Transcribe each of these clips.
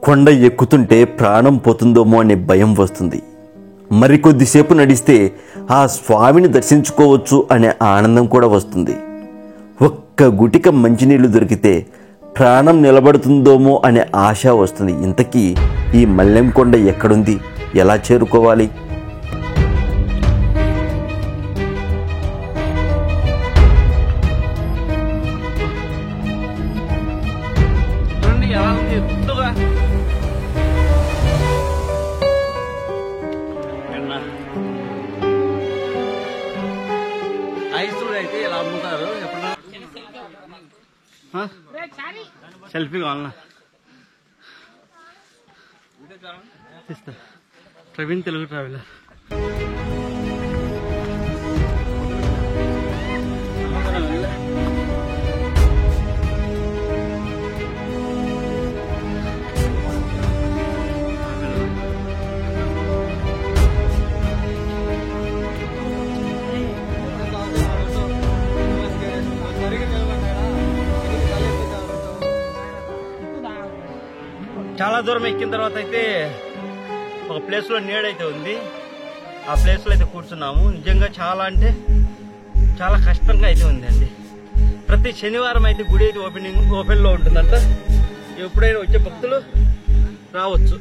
కొండ ఎక్కుతుంటే ప్రాణం పోతుందేమో అనే భయం వస్తుంది. మరికొద్దిసేపు నడిస్తే ఆ స్వామిని దర్శించుకోవచ్చు అనే ఆనందం కూడా వస్తుంది. ఒక్క గుటిక మంచినీళ్లు దొరికితే ప్రాణం నిలబడుతుందేమో అనే ఆశ వస్తుంది. ఇంతకీ ఈ మల్లెం కొండ ఎక్కడుంది, ఎలా చేరుకోవాలి? అయితే ఇలా అమ్ముతారు. ఎప్పుడన్నా సెల్ఫీ కావాలన్నా తీస్తా. ప్రవీణ్ తెలుగు ట్రావెలర్. చాలా దూరం ఎక్కిన తర్వాత అయితే ఒక ప్లేస్లో నీడైతే ఉంది. ఆ ప్లేస్లో అయితే కూర్చున్నాము. నిజంగా చాలా అంటే చాలా కష్టంగా అయితే ఉంది అండి. ప్రతి శనివారం అయితే గుడి అయితే ఓపెన్లో ఉంటుందంట. ఎప్పుడైనా వచ్చే భక్తులు రావచ్చు.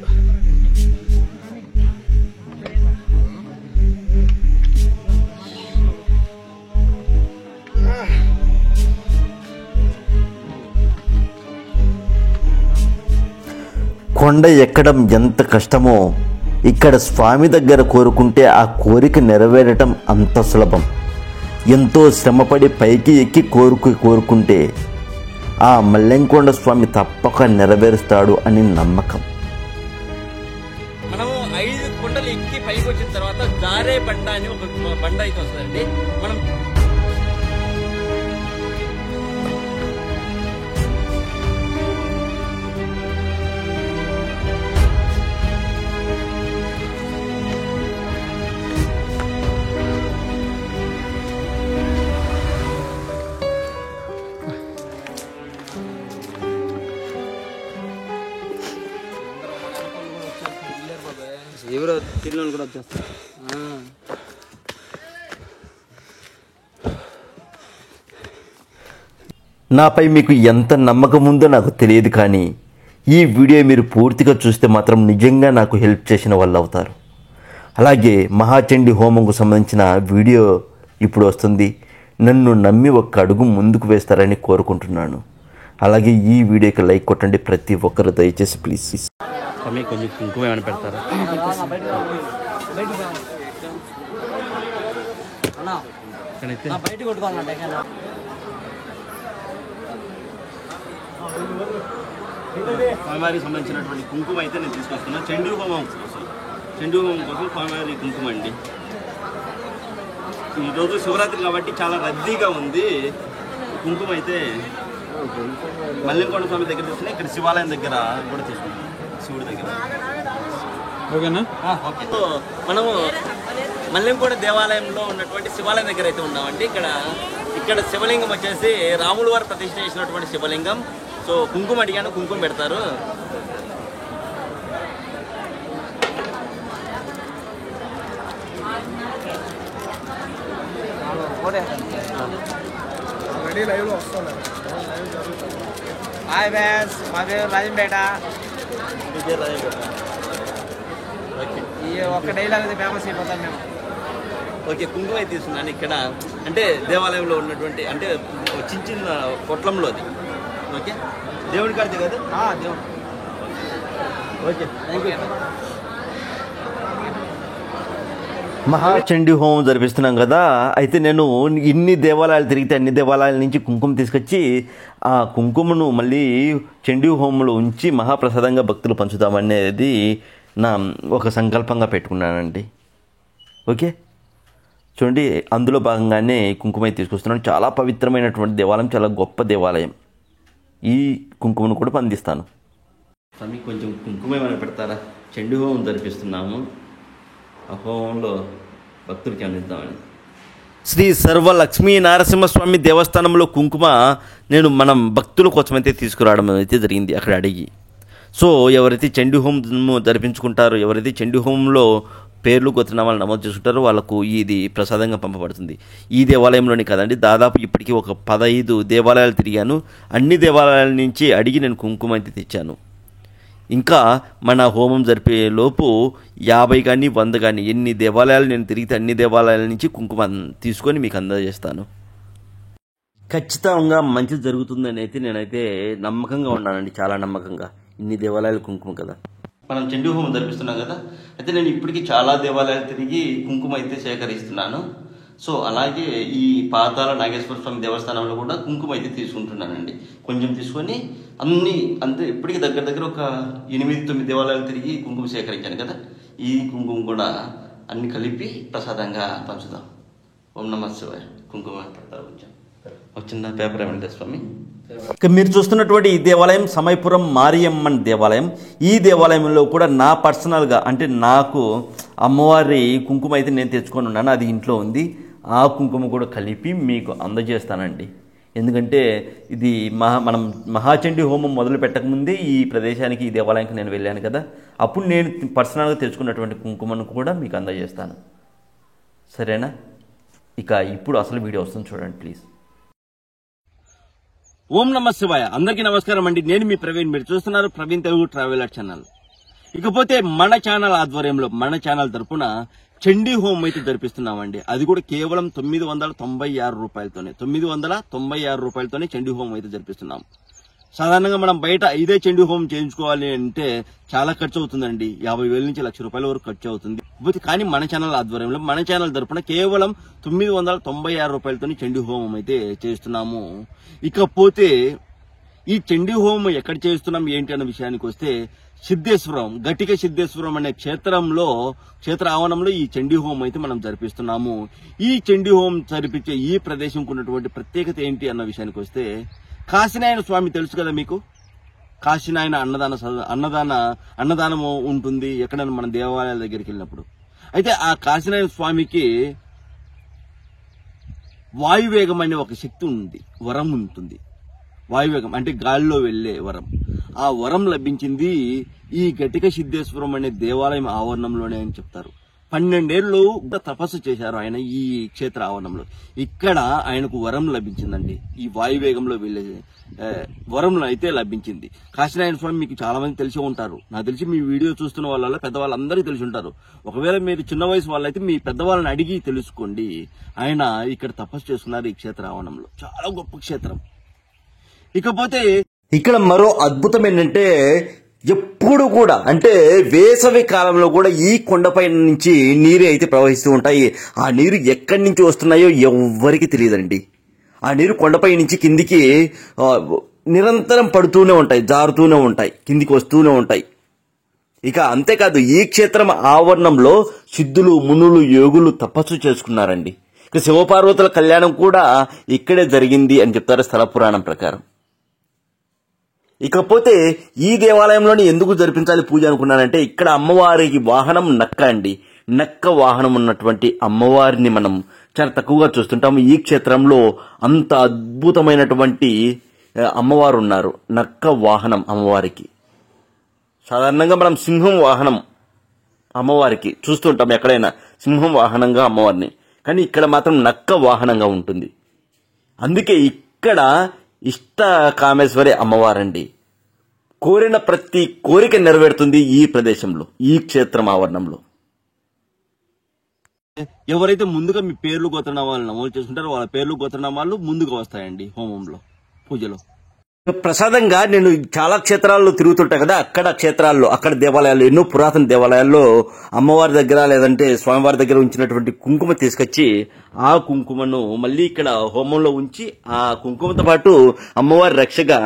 కొండ ఎక్కడం ఎంత కష్టమో ఇక్కడ స్వామి దగ్గర కోరుకుంటే ఆ కోరిక నెరవేరటం అంత సులభం. ఎంతో శ్రమపడి పైకి ఎక్కి కోరుకుంటే ఆ మల్లెంకొండ స్వామి తప్పక నెరవేరుస్తాడు అని నమ్మకం. మనము 5 కొండలు ఎక్కి పైకి వచ్చిన తర్వాత జారే బండ అని ఒక బండ అయితే వస్తుందండి. మనం ఎవరో తిరుమల కూడా వచ్చేస్తారు. నాపై మీకు ఎంత నమ్మకం ఉందో నాకు తెలియదు, కానీ ఈ వీడియో మీరు పూర్తిగా చూస్తే మాత్రం నిజంగా నాకు హెల్ప్ చేసిన వాళ్ళు అవుతారు. అలాగే మహాచండీ హోమంకు సంబంధించిన వీడియో ఇప్పుడు వస్తుంది. నన్ను నమ్మి ఒక్క అడుగు ముందుకు వేస్తారని కోరుకుంటున్నాను. అలాగే ఈ వీడియోకి లైక్ కొట్టండి ప్రతి ఒక్కరు, దయచేసి ప్లీజ్. కొంచెం కుంకుమ ఏమైనా పెడతారా? స్వామివారికి సంబంధించినటువంటి కుంకుమ అయితే నేను తీసుకొస్తున్నా. చండీ హోమం కోసం స్వామివారి కుంకుమ అండి. ఈరోజు శివరాత్రి కాబట్టి చాలా రద్దీగా ఉంది. కుంకుమ అయితే మల్లెంకొండ స్వామి దగ్గర తీసుకుని ఇక్కడ శివాలయం దగ్గర కూడా తీసుకున్నాం, శివుడి దగ్గర. ఓకేనా? ఓకే. సో మనము మల్లెంకొండ దేవాలయంలో ఉన్నటువంటి శివాలయం దగ్గర అయితే ఉన్నామండి. ఇక్కడ శివలింగం వచ్చేసి రాముల వారు ప్రతిష్ఠ చేసినటువంటి శివలింగం. సో కుంకుమ అడిగాను, కుంకుమ పెడతారు. హాయ్ ఫ్రెండ్స్, మా పేరు రాజంపేట. ఈ ఒక్క డైలాగ్ అయితే ఫేమస్ అయిపోతాం మేము. ఓకే, కుంకుమ అయితే తీసుకున్నాను. ఇక్కడ అంటే దేవాలయంలో ఉన్నటువంటి అంటే చిన్న పొట్లంలో అది. ఓకే, దేవుడి కాడితే కదా? దేవుడు. Okay, thank you. మహాచండీ హోమం జరిపిస్తున్నాం కదా, అయితే నేను ఇన్ని దేవాలయాలు తిరిగితే అన్ని దేవాలయాల నుంచి కుంకుమ తీసుకొచ్చి ఆ కుంకుమను మళ్ళీ చండీ హోమంలో ఉంచి మహాప్రసాదంగా భక్తులు పంచుతామనేది నా ఒక సంకల్పంగా పెట్టుకున్నానండి. ఓకే, చూడండి, అందులో భాగంగానే కుంకుమ తీసుకొస్తున్నాను. చాలా పవిత్రమైనటువంటి దేవాలయం, చాలా గొప్ప దేవాలయం. ఈ కుంకుమను కూడా పందిస్తాను. స్వామి కొంచెం కుంకుమ ఏమైనా పెడతారా? చండీ హోమం జరిపిస్తున్నాము. ఆ హోమంలో భక్తులకి అందిద్దామని. శ్రీ సర్వ లక్ష్మీ నరసింహస్వామి దేవస్థానంలో కుంకుమ మనం భక్తుల కోసమైతే తీసుకురావడం అయితే జరిగింది. అక్కడ అడిగి సో ఎవరైతే చండీ హోమం జరిపించుకుంటారో, ఎవరైతే చండీ హోమంలో పేర్లు గోత్రనామాలు నమోదు చేసుకుంటారో వాళ్ళకు ఇది ప్రసాదంగా పంపబడుతుంది. ఈ దేవాలయంలోని కదండి, దాదాపు ఇప్పటికీ ఒక 15 దేవాలయాలు తిరిగాను. అన్ని దేవాలయాల నుంచి అడిగి నేను కుంకుమ అయితే తెచ్చాను. ఇంకా మన హోమం జరిపే లోపు 50 కానీ 100 కానీ ఎన్ని దేవాలయాలు నేను తిరిగితే అన్ని దేవాలయాల నుంచి కుంకుమ తీసుకొని మీకు అందజేస్తాను. ఖచ్చితంగా మంచి జరుగుతుందని అయితే నేనైతే నమ్మకంగా ఉన్నానండి, చాలా నమ్మకంగా. ఇన్ని దేవాలయాలు కుంకుమ కదా. మనం చండీ హోమం జరిపిస్తున్నాం కదా, అయితే నేను ఇప్పటికీ చాలా దేవాలయాలు తిరిగి కుంకుమ అయితే సేకరిస్తున్నాను. సో అలాగే ఈ పాతాళ నాగేశ్వర స్వామి దేవస్థానంలో కూడా కుంకుమ అయితే తీసుకుంటున్నానండి. కొంచెం తీసుకొని అంతే ఇప్పటికీ దగ్గర ఒక 8-9 దేవాలయాలు తిరిగి కుంకుమ సేకరించాను కదా. ఈ కుంకుమ కూడా అన్ని కలిపి ప్రసాదంగా పంచుదాం. ఓం నమః శివాయ. కుంకుమ వచ్చిందా పేపర్ ఏమంటే స్వామి. ఇక మీరు చూస్తున్నటువంటి ఈ దేవాలయం సమయపురం మారియమ్మన్ దేవాలయం. ఈ దేవాలయంలో కూడా నా పర్సనల్గా అంటే నాకు అమ్మవారి కుంకుమ అయితే నేను తెచ్చుకొని ఉన్నాను, అది ఇంట్లో ఉంది. ఆ కుంకుమ కూడా కలిపి మీకు అందజేస్తానండి. ఎందుకంటే ఇది మనం మహాచండీ హోమం మొదలు పెట్టకముందే ఈ ప్రదేశానికి, ఈ దేవాలయానికి నేను వెళ్ళాను కదా, అప్పుడు నేను పర్సనల్గా తెచ్చుకున్నటువంటి కుంకుమను కూడా మీకు అందజేస్తాను. సరేనా? ఇక ఇప్పుడు అసలు వీడియో వస్తుంది చూడండి ప్లీజ్. ఓం నమః శివాయ. అందరికీ నమస్కారం అండి. నేను మీ ప్రవీణ్, మీరు చూస్తున్నారు ప్రవీణ్ తెలుగు ట్రావెలర్ ఛానల్. ఇకపోతే మన ఛానల్ ఆధ్వర్యంలో, మన ఛానల్ తరపున చండీ హోమం అయితే జరిపిస్తున్నామండి. అది కూడా కేవలం 996 రూపాయలతోనే, 996 రూపాయలతోనే చండీ హోమం అయితే జరిపిస్తున్నాం. సాధారణంగా మనం బయట ఇదే చండీ హోమం చేయించుకోవాలి అంటే చాలా ఖర్చు అవుతుందండి. 50,000 నుంచి 1,00,000 రూపాయల వరకు ఖర్చు అవుతుంది. కానీ మన ఛానల్ ఆధ్వర్యంలో, మన ఛానల్ తరపున కేవలం 996 రూపాయలతోనే చండీ హోమం అయితే చేస్తున్నాము. ఇకపోతే ఈ చండీ హోమం ఎక్కడ చేస్తున్నాం ఏంటి అన్న విషయానికి వస్తే, సిద్ధేశ్వరం, గట్టిక సిద్ధేశ్వరం అనే క్షేత్ర ఆవరణంలో ఈ చండీ హోమం అయితే మనం జరిపిస్తున్నాము. ఈ చండీ హోమం జరిపించే ఈ ప్రదేశంకు ఉన్నటువంటి ప్రత్యేకత ఏంటి అన్న విషయానికి వస్తే, కాశీనాయన స్వామి తెలుసు కదా మీకు. కాశీనాయన అన్నదానము ఉంటుంది ఎక్కడైనా మన దేవాలయాల దగ్గరికి వెళ్ళినప్పుడు. అయితే ఆ కాశీనాయన స్వామికి వాయువేగం అనే ఒక శక్తి ఉంది, వరం ఉంటుంది. వాయువేగం అంటే గాలిలో వెళ్లే వరం. ఆ వరం లభించింది ఈ గట్టిక సిద్ధేశ్వరం అనే దేవాలయం ఆవరణంలోనే అని చెప్తారు. 12 ఏళ్లు తపస్సు చేశారు ఆయన ఈ క్షేత్ర ఆవరణంలో. ఇక్కడ ఆయనకు వరం లభించిందండి, ఈ వాయువేగంలో వెళ్లే వరం అయితే లభించింది. కాశీనారాయణ స్వామి మీకు చాలా మంది తెలిసి ఉంటారు. నాకు తెలిసి మీ వీడియో చూస్తున్న వాళ్ళ పెద్దవాళ్ళందరికీ తెలిసి ఉంటారు. ఒకవేళ మీరు చిన్న వయసు వాళ్ళైతే మీ పెద్దవాళ్ళని అడిగి తెలుసుకోండి. ఆయన ఇక్కడ తపస్సు చేసుకున్నారు ఈ క్షేత్ర ఆవరణంలో. చాలా గొప్ప క్షేత్రం. ఇకపోతే ఇక్కడ మరో అద్భుతం ఏంటంటే, ఎప్పుడు కూడా అంటే వేసవి కాలంలో కూడా ఈ కొండపై నుంచి నీరు అయితే ప్రవహిస్తూ ఉంటాయి. ఆ నీరు ఎక్కడి నుంచి వస్తున్నాయో ఎవ్వరికి తెలియదండి. ఆ నీరు కొండపై నుంచి కిందికి నిరంతరం పడుతూనే ఉంటాయి, జారుతూనే ఉంటాయి, కిందికి వస్తూనే ఉంటాయి. ఇక అంతేకాదు, ఈ క్షేత్రం ఆవరణంలో సిద్ధులు, మునులు, యోగులు తపస్సు చేసుకున్నారండి. ఇక శివపార్వతుల కళ్యాణం కూడా ఇక్కడే జరిగింది అని చెప్తారు స్థల పురాణం ప్రకారం. ఇకపోతే ఈ దేవాలయంలోని ఎందుకు జరిపించాలి పూజ అనుకున్నానంటే, ఇక్కడ అమ్మవారికి వాహనం నక్క అండి. నక్క వాహనం ఉన్నటువంటి అమ్మవారిని మనం చాలా తక్కువగా చూస్తుంటాము. ఈ క్షేత్రంలో అంత అద్భుతమైనటువంటి అమ్మవారు ఉన్నారు. నక్క వాహనం అమ్మవారికి. సాధారణంగా మనం సింహం వాహనం అమ్మవారికి చూస్తుంటాం ఎక్కడైనా, సింహం వాహనంగా అమ్మవారిని. కానీ ఇక్కడ మాత్రం నక్క వాహనంగా ఉంటుంది. అందుకే ఇక్కడ ఇష్ట కామేశ్వరి అమ్మవారండి. కోరిన ప్రతి కోరిక నెరవేరుతుంది ఈ ప్రదేశంలో, ఈ క్షేత్రం ఆవరణంలో. ఎవరైతే ముందుగా మీ పేర్లు గోత్రనామాలు నమోదు చేసుకుంటారో వాళ్ళ పేర్లు గోత్రనామాలు ముందుగా వస్తాయండి హోమంలో, పూజలో. ప్రసాదంగా నేను చాలా క్షేత్రాల్లో తిరుగుతుంటా కదా, అక్కడ దేవాలయాలు, ఎన్నో పురాతన దేవాలయాల్లో అమ్మవారి దగ్గర లేదంటే స్వామివారి దగ్గర ఉంచినటువంటి కుంకుమ తీసుకొచ్చి ఆ కుంకుమను మళ్ళీ ఇక్కడ హోమంలో ఉంచి, ఆ కుంకుమతో పాటు అమ్మవారి రక్షగా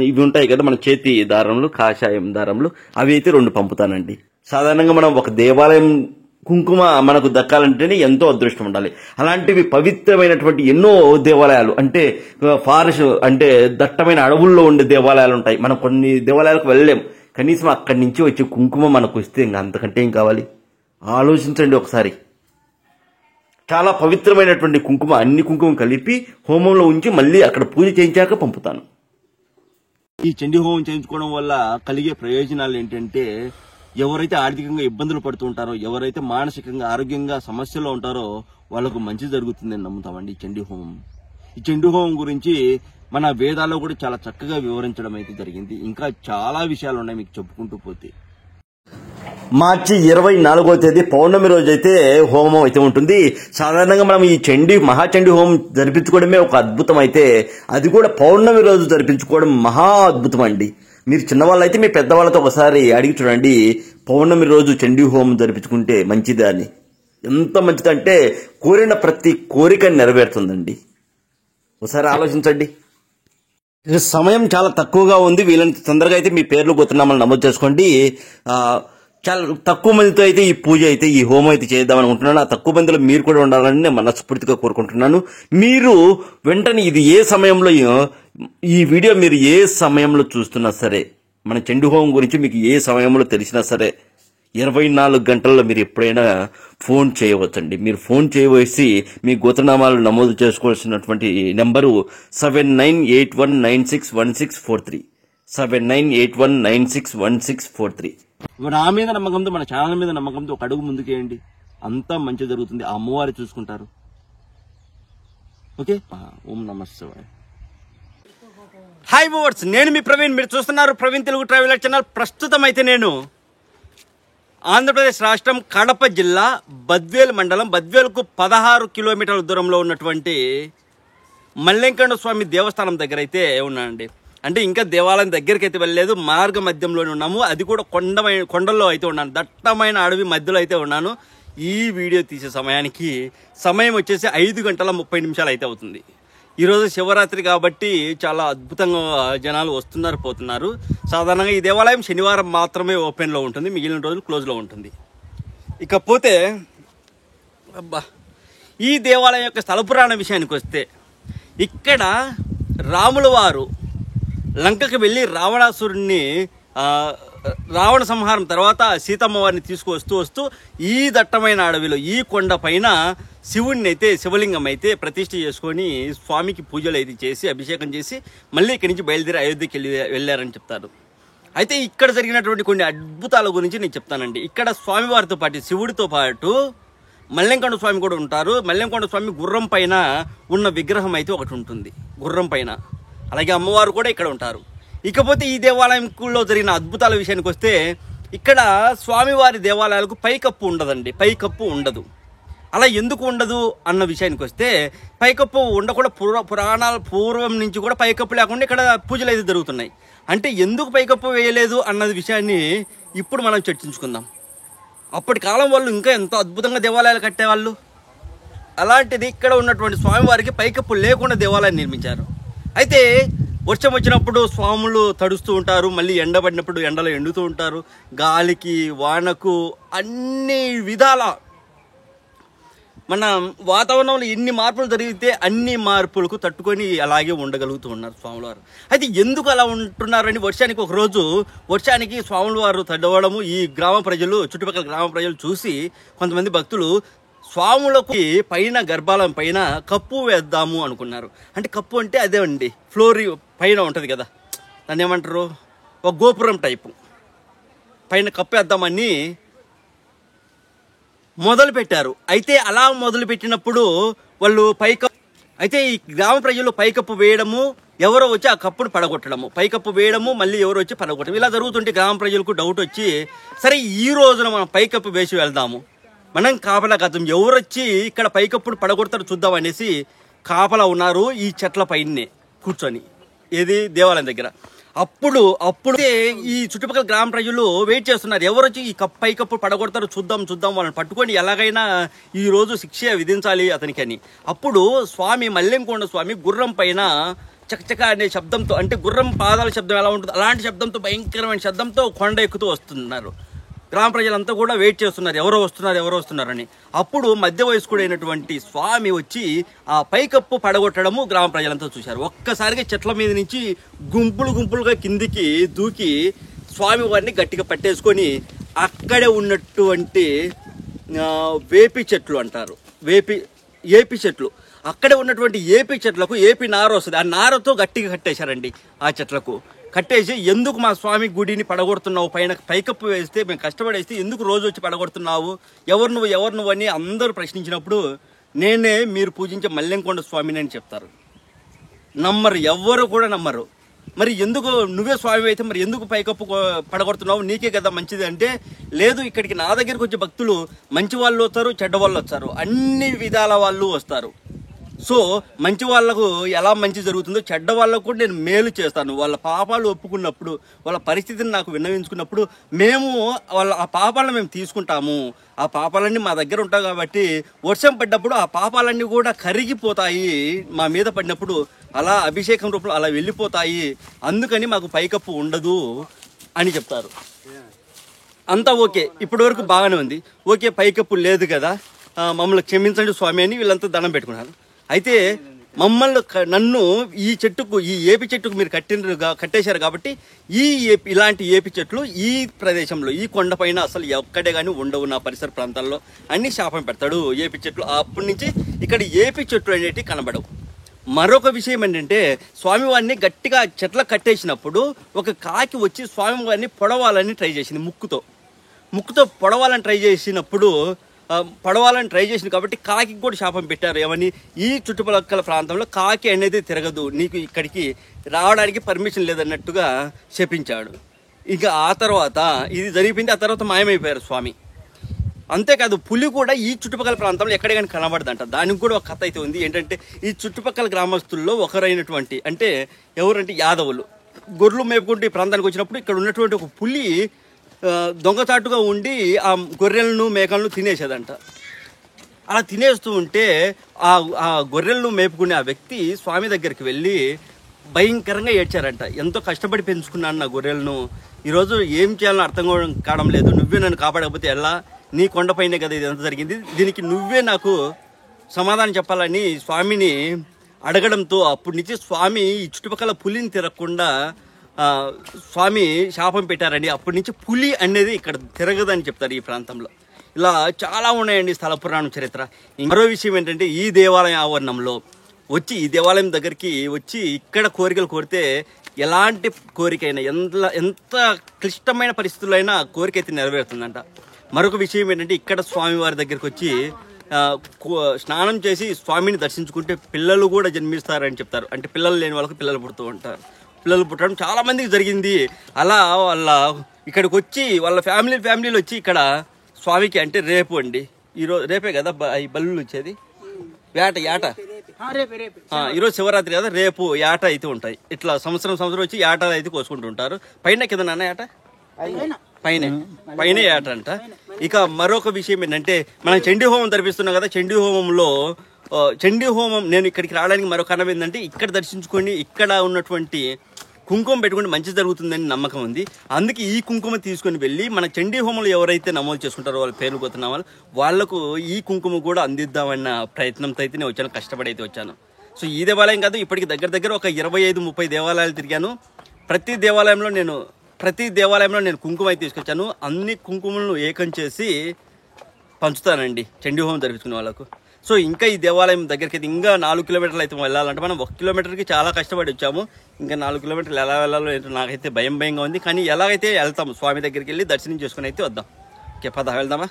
ఇవి ఉంటాయి కదా మన చేతి దారములు, కాషాయం దారములు, అవి అయితే 2 పంపుతానండి. సాధారణంగా మనం ఒక దేవాలయం కుంకుమ మనకు దక్కాలంటేనే ఎంతో అదృష్టం ఉండాలి. అలాంటివి పవిత్రమైనటువంటి ఎన్నో దేవాలయాలు, అంటే ఫారెస్ట్ అంటే దట్టమైన అడవుల్లో ఉండే దేవాలయాలు ఉంటాయి. మనం కొన్ని దేవాలయాలకు వెళ్ళలేం, కనీసం అక్కడి నుంచి వచ్చే కుంకుమ మనకు ఇస్తే ఇంకా అంతకంటే ఏం కావాలి? ఆలోచించండి ఒకసారి. చాలా పవిత్రమైనటువంటి కుంకుమ, అన్ని కుంకుమ కలిపి హోమంలో ఉంచి మళ్ళీ అక్కడ పూజ చేయించాక పంపుతాను. ఈ చండీ హోమం చేయించుకోవడం వల్ల కలిగే ప్రయోజనాలు ఏంటంటే, ఎవరైతే ఆర్థికంగా ఇబ్బందులు పడుతూ ఉంటారో, ఎవరైతే మానసికంగా ఆరోగ్యంగా సమస్యలో ఉంటారో వాళ్ళకు మంచి జరుగుతుందని నమ్ముతామండి ఈ చండీ హోమం. ఈ చండీ హోమం గురించి మన వేదాల్లో కూడా చాలా చక్కగా వివరించడం అయితే జరిగింది. ఇంకా చాలా విషయాలు ఉన్నాయి మీకు చెప్పుకుంటూ పోతే. మార్చి 24వ తేదీ పౌర్ణమి రోజు అయితే హోమం అయితే ఉంటుంది. సాధారణంగా మనం ఈ మహాచండీ హోమం జరిపించుకోవడమే ఒక అద్భుతం అయితే, అది కూడా పౌర్ణమి రోజు జరిపించుకోవడం మహా అద్భుతం అండి. మీరు చిన్నవాళ్ళు అయితే మీ పెద్దవాళ్ళతో ఒకసారి అడిగి చూడండి, పౌర్ణమి రోజు చండీ హోమం జరిపించుకుంటే మంచిది అని. ఎంత మంచిదంటే కోరిన ప్రతి కోరిక నెరవేరుతుందండి. ఒకసారి ఆలోచించండి. సమయం చాలా తక్కువగా ఉంది. వీళ్ళని తొందరగా అయితే మీ పేర్లు గోత్రనామాలు నమోదు చేసుకోండి. చాలా తక్కువ మందితో అయితే ఈ పూజ అయితే ఈ హోమం అయితే చేద్దాం అనుకుంటున్నాను. ఆ తక్కువ మందిలో మీరు కూడా ఉండాలని నేను మనస్ఫూర్తిగా కోరుకుంటున్నాను. మీరు వెంటనే ఇది ఏ సమయంలో, ఈ వీడియో మీరు ఏ సమయంలో చూస్తున్నా సరే, మన చండీ హోమం గురించి మీకు ఏ సమయంలో తెలిసినా సరే 24 గంటల్లో మీరు ఎప్పుడైనా ఫోన్ చేయవచ్చండి. మీరు ఫోన్ చేయవలసి మీ గోత్రనామాలు నమోదు చేసుకోవాల్సినటువంటి నెంబరు 7981961643 7981961643. నా మీద నమ్మకంతో, మన ఛానల్ మీద నమ్మకంతో ఒక అడుగు ముందుకేయండి. అంతా మంచి జరుగుతుంది. ఆ అమ్మవారు చూసుకుంటారు. ఓకే. ఓం నమః శివాయ. హాయ్ వ్యూవర్స్, నేను మీ ప్రవీణ్. మీరు చూస్తున్నారు ప్రవీణ్ తెలుగు ట్రావెలర్ ఛానల్. ప్రస్తుతం అయితే నేను ఆంధ్రప్రదేశ్ రాష్ట్రం కడప జిల్లా బద్వేలు మండలం, బద్వేలుకు 16 కిలోమీటర్ల దూరంలో ఉన్నటువంటి మల్లెంకండ స్వామి దేవస్థానం దగ్గర అయితే ఉన్నానండి. అంటే ఇంకా దేవాలయం దగ్గరికి అయితే వెళ్ళలేదు, మార్గ మధ్యంలోనే ఉన్నాము. అది కూడా కొండల్లో అయితే ఉన్నాను, దట్టమైన అడవి మధ్యలో అయితే ఉన్నాను. ఈ వీడియో తీసే సమయం వచ్చేసి 5:30 అయితే అవుతుంది. ఈరోజు శివరాత్రి కాబట్టి చాలా అద్భుతంగా జనాలు వస్తున్నారు, పోతున్నారు. సాధారణంగా ఈ దేవాలయం శనివారం మాత్రమే ఓపెన్లో ఉంటుంది, మిగిలిన రోజులు క్లోజ్లో ఉంటుంది. ఇకపోతే ఈ దేవాలయం యొక్క స్థల పురాణ విషయానికి వస్తే, ఇక్కడ రాముల వారు లంకకి వెళ్ళి రావణాసురుణ్ణి రావణ సంహారం తర్వాత సీతమ్మ వారిని తీసుకువస్తూ ఈ దట్టమైన అడవిలో ఈ కొండ పైన శివుడిని అయితే, శివలింగం అయితే ప్రతిష్ఠ చేసుకొని స్వామికి పూజలు అయితే చేసి అభిషేకం చేసి మళ్ళీ ఇక్కడి నుంచి బయలుదేరి అయోధ్యకి వెళ్ళారని చెప్తారు. అయితే ఇక్కడ జరిగినటువంటి కొన్ని అద్భుతాల గురించి నేను చెప్తానండి. ఇక్కడ స్వామివారితో పాటు, శివుడితో పాటు మల్లెంకండ స్వామి కూడా ఉంటారు. మల్లెంకండ స్వామి గుర్రం పైన ఉన్న విగ్రహం అయితే ఒకటి ఉంటుంది, గుర్రం పైన. అలాగే అమ్మవారు కూడా ఇక్కడ ఉంటారు. ఇకపోతే ఈ దేవాలయంలో జరిగిన అద్భుతాల విషయానికి వస్తే, ఇక్కడ స్వామివారి దేవాలయాలకు పైకప్పు ఉండదండి, పైకప్పు ఉండదు. అలా ఎందుకు ఉండదు అన్న విషయానికి వస్తే, పైకప్పు ఉండకుండా పురాణాల పూర్వం నుంచి కూడా పైకప్పు లేకుండా ఇక్కడ పూజలు అయితే జరుగుతున్నాయి. అంటే ఎందుకు పైకప్పు వేయలేదు అన్నది విషయాన్ని ఇప్పుడు మనం చర్చించుకుందాం. అప్పటి కాలం వాళ్ళు ఇంకా ఎంతో అద్భుతంగా దేవాలయాలు కట్టేవాళ్ళు. అలాంటిది ఇక్కడ ఉన్నటువంటి స్వామివారికి పైకప్పు లేకుండా దేవాలయం నిర్మించారు. అయితే వర్షం వచ్చినప్పుడు స్వాములు తడుస్తూ ఉంటారు, మళ్ళీ ఎండబడినప్పుడు ఎండలో ఎండుతూ ఉంటారు. గాలికి, వానకు, అన్ని విధాల మన వాతావరణంలో ఎన్ని మార్పులు జరిగితే అన్ని మార్పులకు తట్టుకొని అలాగే ఉండగలుగుతూ ఉన్నారు స్వాముల వారు. అయితే ఎందుకు అలా ఉంటున్నారని, వర్షానికి ఒకరోజు వర్షానికి స్వాముల వారు తడవడము ఈ గ్రామ ప్రజలు, చుట్టుపక్కల గ్రామ ప్రజలు చూసి కొంతమంది భక్తులు స్వాములకు పైన గర్భాలయం పైన కప్పు వేద్దాము అనుకున్నారు. అంటే కప్పు అంటే అదే అండి, ఫ్లోర్ పైన ఉంటుంది కదా, దాన్ని ఏమంటారు, ఒక గోపురం టైపు పైన కప్పు వేద్దామని మొదలు పెట్టారు. అయితే అలా మొదలు పెట్టినప్పుడు వాళ్ళు అయితే ఈ గ్రామ ప్రజలు పైకప్పు వేయడము, ఎవరో వచ్చి ఆ కప్పును పడగొట్టడము, పైకప్పు వేయడము, మళ్ళీ ఎవరో వచ్చి పడగొట్టడం, ఇలా జరుగుతుంటే గ్రామ ప్రజలకు డౌట్ వచ్చి, సరే ఈ రోజున మనం పైకప్పు వేసి వెళ్దాము, మనం కాపలా కాదు, ఎవరు వచ్చి ఇక్కడ పైకప్పును పడగొడతారు చూద్దాం అనేసి కాపలా ఉన్నారు ఈ చెట్ల పైనే కూర్చొని, ఏది దేవాలయం దగ్గర. అప్పుడు ఈ చుట్టుపక్కల గ్రామ ప్రజలు వెయిట్ చేస్తున్నారు, ఎవరు వచ్చి ఈ పైకప్పు పడగొడతారు చూద్దాం వాళ్ళని పట్టుకొని ఎలాగైనా ఈ రోజు శిక్ష విధించాలి అతనికి అని. అప్పుడు స్వామి మల్లెంకొండ స్వామి గుర్రం పైన చకచక అనే శబ్దంతో, అంటే గుర్రం పాదాల శబ్దం ఎలా ఉంటుంది అలాంటి శబ్దంతో, భయంకరమైన శబ్దంతో కొండ ఎక్కుతూ వస్తున్నారు. గ్రామ ప్రజలంతా కూడా వెయిట్ చేస్తున్నారు, ఎవరో వస్తున్నారని. అప్పుడు మధ్య వయస్కుడైనటువంటి స్వామి వచ్చి ఆ పైకప్పు పడగొట్టడము గ్రామ ప్రజలంతా చూశారు. ఒక్కసారిగా చెట్ల మీద నుంచి గుంపులుగా కిందికి దూకి స్వామి వారిని గట్టిగా పట్టేసుకొని అక్కడే ఉన్నటువంటి వేపి చెట్లు అంటారు, ఏపి చెట్లు, అక్కడే ఉన్నటువంటి ఏపి చెట్లకు ఏపి నార వస్తుంది, ఆ నారతో గట్టిగా కట్టేశారండి ఆ చెట్లకు. కట్టేసి ఎందుకు మా స్వామి గుడిని పడగొడుతున్నావు, పైకప్పు వేస్తే మేము కష్టపడేస్తే ఎందుకు రోజు వచ్చి పడగొడుతున్నావు, ఎవరు నువ్వు అని అందరూ ప్రశ్నించినప్పుడు నేనే మీరు పూజించే మల్లెంకొండ స్వామిని అని చెప్తారు. నమ్మరు, ఎవ్వరు కూడా నమ్మరు. మరి ఎందుకు నువ్వే స్వామి అయితే మరి ఎందుకు పైకప్పు పడగొడుతున్నావు, నీకే కదా మంచిది అంటే, లేదు ఇక్కడికి నా దగ్గరికి వచ్చే భక్తులు మంచి వాళ్ళు వస్తారు, చెడ్డ వాళ్ళు వస్తారు, అన్ని విధాల వాళ్ళు వస్తారు. సో మంచి వాళ్ళకు ఎలా మంచి జరుగుతుందో చెడ్డ వాళ్ళకు కూడా నేను మేలు చేస్తాను. వాళ్ళ పాపాలు ఒప్పుకున్నప్పుడు, వాళ్ళ పరిస్థితిని నాకు విన్నవించుకున్నప్పుడు మేము ఆ పాపాలను మేము తీసుకుంటాము. ఆ పాపాలన్నీ మా దగ్గర ఉంటాయి కాబట్టి వర్షం పడ్డప్పుడు ఆ పాపాలన్నీ కూడా కరిగిపోతాయి మా మీద పడినప్పుడు, అలా అభిషేకం రూపంలో అలా వెళ్ళిపోతాయి, అందుకని మాకు పైకప్పు ఉండదు అని చెప్తారు. అంతా ఓకే, ఇప్పటి వరకు బాగానే ఉంది. ఓకే, పైకప్పు లేదు కదా, మమ్మల్ని క్షమించండి స్వామి అని వీళ్ళంతా దండం పెట్టుకున్నారు. అయితే నన్ను ఈ చెట్టుకు, ఈ ఏపి చెట్టుకు మీరు కట్టేశారు కాబట్టి ఇలాంటి ఏపి చెట్లు ఈ ప్రదేశంలో, ఈ కొండపైన అసలు ఎక్కడే కానీ ఉండవు నా పరిసర ప్రాంతాల్లో అన్ని శాపం పెడతాడు ఏపి చెట్లు. అప్పటి నుంచి ఇక్కడ ఏపి చెట్లు అనేటివి కనబడవు. మరొక విషయం ఏంటంటే, స్వామివారిని గట్టిగా చెట్ల కట్టేసినప్పుడు ఒక కాకి వచ్చి స్వామివారిని పొడవాలని ట్రై చేసింది. ముక్కుతో పొడవాలని ట్రై చేసింది కాబట్టి కాకి కూడా శాపం పెట్టారు. ఏమని, ఈ చుట్టుపక్కల ప్రాంతంలో కాకి అనేది తిరగదు, నీకు ఇక్కడికి రావడానికి పర్మిషన్ లేదన్నట్టుగా శపించాడు. ఇక ఆ తర్వాత ఇది జరిగిపోయింది. ఆ తర్వాత మాయమైపోయారు స్వామి. అంతేకాదు, పులి కూడా ఈ చుట్టుపక్కల ప్రాంతంలో ఎక్కడ కానీ కనబడదంట. దానికి కూడా ఒక కథ అయితే ఉంది. ఏంటంటే, ఈ చుట్టుపక్కల గ్రామస్తుల్లో ఒకరైనటువంటి, అంటే ఎవరంటే యాదవులు, గొర్రెలు మేపుకుంటూ ఈ ప్రాంతానికి వచ్చినప్పుడు ఇక్కడ ఉన్నటువంటి ఒక పులి దొంగచాటుగా ఉండి ఆ గొర్రెలను మేకలను తినేసేదంట. అలా తినేస్తూ ఉంటే ఆ గొర్రెలను మేపుకునే ఆ వ్యక్తి స్వామి దగ్గరికి వెళ్ళి భయంకరంగా ఏడ్చారంట. ఎంతో కష్టపడి పెంచుకున్నాను నా గొర్రెలను, ఈరోజు ఏం చేయాలని అర్థం కావడం లేదు, నువ్వే నన్ను కాపాడకపోతే ఎలా, నీ కొండపైనే కదా ఇది ఎంత జరిగింది, దీనికి నువ్వే నాకు సమాధానం చెప్పాలని స్వామిని అడగడంతో అప్పటి నుంచి స్వామి ఈ చుట్టుపక్కల పులిని తిరగకుండా స్వామి శాపం పెట్టారండి. అప్పటి నుంచి పులి అనేది ఇక్కడ తిరగదని చెప్తారు ఈ ప్రాంతంలో. ఇలా చాలా ఉన్నాయండి స్థల పురాణం చరిత్ర. మరో విషయం ఏంటంటే, ఈ దేవాలయం ఆవరణంలో వచ్చి, ఈ దేవాలయం దగ్గరికి వచ్చి ఇక్కడ కోరికలు కోరితే ఎలాంటి కోరికైనా, ఎంత క్లిష్టమైన పరిస్థితులైనా కోరిక అయితే నెరవేరుతుందంట. మరొక విషయం ఏంటంటే, ఇక్కడ స్వామివారి దగ్గరికి వచ్చి స్నానం చేసి స్వామిని దర్శించుకుంటే పిల్లలు కూడా జన్మిస్తారని చెప్తారు. అంటే పిల్లలు లేని వాళ్ళకి పిల్లలు పుడుతూ ఉంటారు. పిల్లలు పుట్టడం చాలా మందికి జరిగింది. అలా వాళ్ళ ఇక్కడికి వచ్చి వాళ్ళ ఫ్యామిలీలు వచ్చి ఇక్కడ స్వామికి, అంటే రేపు అండి, రేపే కదా ఈ బల్లులు వచ్చేది, యాట ఈరోజు శివరాత్రి కదా, రేపు యాట అయితే ఉంటాయి. ఇట్లా సంవత్సరం వచ్చి యాటలు అయితే కోసుకుంటూ ఉంటారు. పైన కింద నాన్న యాట, పైన యాట అంట. ఇక మరొక విషయం ఏంటంటే, మనం చండీ హోమం జరిపిస్తున్నాం కదా, చండీ హోమం నేను ఇక్కడికి రావడానికి మరో కారణం ఏంటంటే, ఇక్కడ దర్శించుకొని ఇక్కడ ఉన్నటువంటి కుంకుమ పెట్టుకుంటే మంచి జరుగుతుందని నమ్మకం ఉంది. అందుకే ఈ కుంకుమ తీసుకొని వెళ్ళి మన చండీ హోమంలో ఎవరైతే నమోదు చేసుకుంటారో వాళ్ళ పేర్లు పోతున్న వాళ్ళకు ఈ కుంకుమ కూడా అందిద్దామన్న ప్రయత్నంతో అయితే నేను వచ్చాను, కష్టపడి అయితే వచ్చాను. సో ఈ దేవాలయం కాదు, ఇప్పటికి దగ్గర ఒక 25-30 దేవాలయాలు తిరిగాను. ప్రతి దేవాలయంలో నేను కుంకుమ అయితే తీసుకొచ్చాను. అన్ని కుంకుమలను ఏకం చేసి పంచుతానండి చండీ హోమం జరిపించుకునే వాళ్ళకు. సో ఇంకా ఈ దేవాలయం దగ్గరికి అయితే ఇంకా 4 కిలోమీటర్లు అయితే వెళ్ళాలంటే, మనం 1 కిలోమీటర్కి చాలా కష్టపడి వచ్చాము. ఇంకా 4 కిలోమీటర్లు ఎలా వెళ్ళాలో ఏంటో నాకైతే భయంగా ఉంది. కానీ ఎలాగైతే వెళ్తాము, స్వామి దగ్గరికి వెళ్ళి దర్శనం చేసుకుని అయితే వద్దాం. ఓకే, పద వెళ్దామా.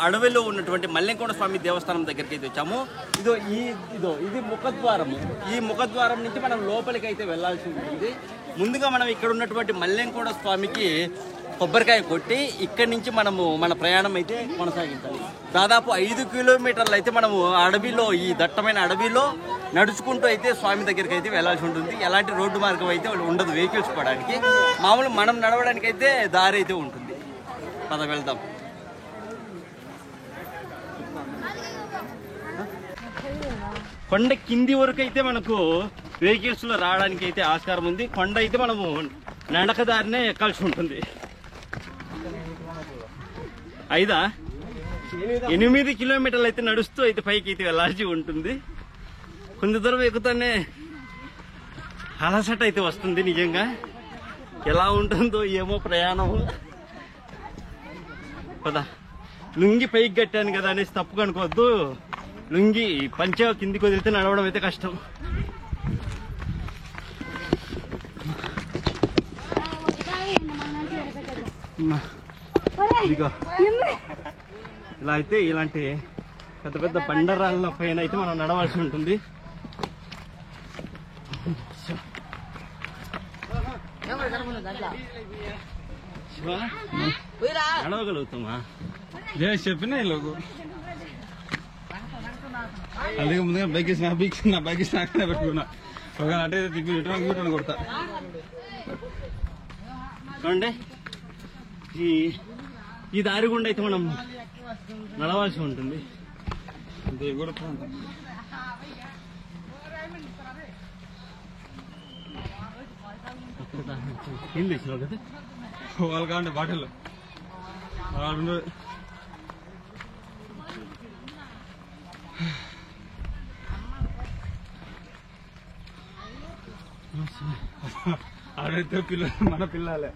అడవిలో ఉన్నటువంటి మల్లెంకొండ స్వామి దేవస్థానం దగ్గరికి అయితే వచ్చాము. ఇది ముఖద్వారము. ఈ ముఖద్వారం నుంచి మనం లోపలికి అయితే వెళ్లాల్సి ఉంటుంది. ముందుగా మనం ఇక్కడ ఉన్నటువంటి మల్లెంకొండ స్వామికి కొబ్బరికాయ కొట్టి ఇక్కడి నుంచి మనము మన ప్రయాణం అయితే కొనసాగించాలి. దాదాపు 5 కిలోమీటర్లు అయితే మనము అడవిలో, ఈ దట్టమైన అడవిలో నడుచుకుంటూ అయితే స్వామి దగ్గరికి అయితే వెళ్ళాల్సి ఉంటుంది. ఎలాంటి రోడ్డు మార్గం అయితే ఉండదు వెహికల్స్ పోవడానికి. మామూలు మనం నడవడానికి అయితే దారి అయితే ఉంటుంది. పద వెళ్దాం. కొండ కింది వరకు అయితే మనకు వెహికల్స్లో రావడానికి అయితే ఆస్కారం ఉంది. కొండ అయితే మనము నడకదారినే ఎక్కాల్సి ఉంటుంది. 8 కిలోమీటర్లు అయితే నడుస్తూ అయితే పైకి అయితే వెళ్ళాల్సి ఉంటుంది. కొంత దూరం ఎక్కుతానే అలసట అయితే వస్తుంది. నిజంగా ఎలా ఉంటుందో ఏమో ప్రయాణం. కదా లుంగి పైకి కట్టాను కదా అనేసి తప్పుగా అనుకోవద్దు. లుంగి పంచ కిందికి వదిలితే నడవడం అయితే కష్టం. ఇదిగో ఇలా అయితే ఇలాంటి పెద్ద పెద్ద బండరాళ్ళ పైన అయితే మనం నడవాల్సి ఉంటుంది. నడవగలుగుతామా? చెప్పినా అందుకే ముందుగా బైక్ వేసిన బైక్ అక్కడే పెట్టుకున్నా. ఒక అంటే తిప్పి రిటర్న్ కొడతా. చూడండి ఈ దారి గుండా అయితే మనం నడవాల్సి ఉంటుంది. ఏం తెచ్చినావు కదా వాళ్ళు కావండి బాటిల్ వాళ్ళు ఆడైతే పిల్లలు మన పిల్లలే.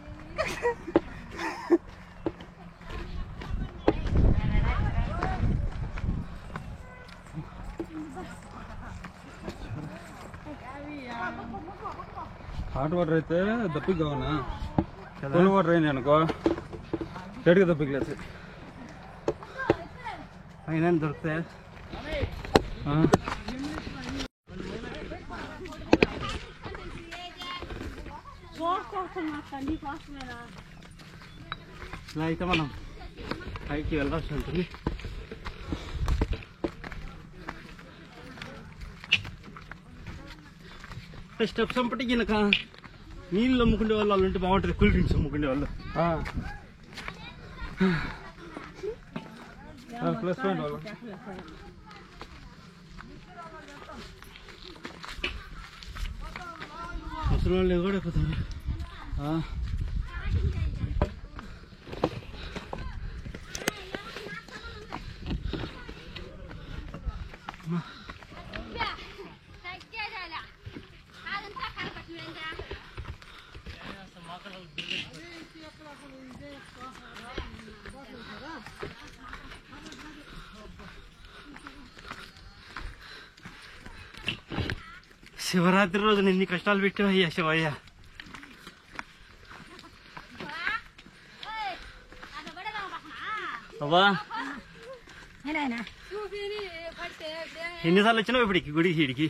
హాట్ వాటర్ అయితే దప్పికి కావనా, కూల్ వాటర్ అయింది అనుకో చెడుగా దప్పికి లేదు. అయినా దొరుకుతాయి. ఇలా అయితే మనం పైకి వెళ్ళాల్సి ఉంటుంది. స్టెప్స్ అప్పటి కనుక నీళ్ళు అమ్ముకునే వాళ్ళు ఉంటే బాగుంటుంది. కూల్ డ్రింక్స్ అమ్ముకునే వాళ్ళు ప్లస్ పాయింట్ వాళ్ళు ముసలి వాళ్ళు కూడా ఎక్కుతారు. శివరాత్రి రోజు ఎన్ని కష్టాలు పెట్టావయ్యా శివయ్య. అవ్వా ఎన్నిసార్లు వచ్చినావు ఇప్పటికి గుడికి? ఇడికి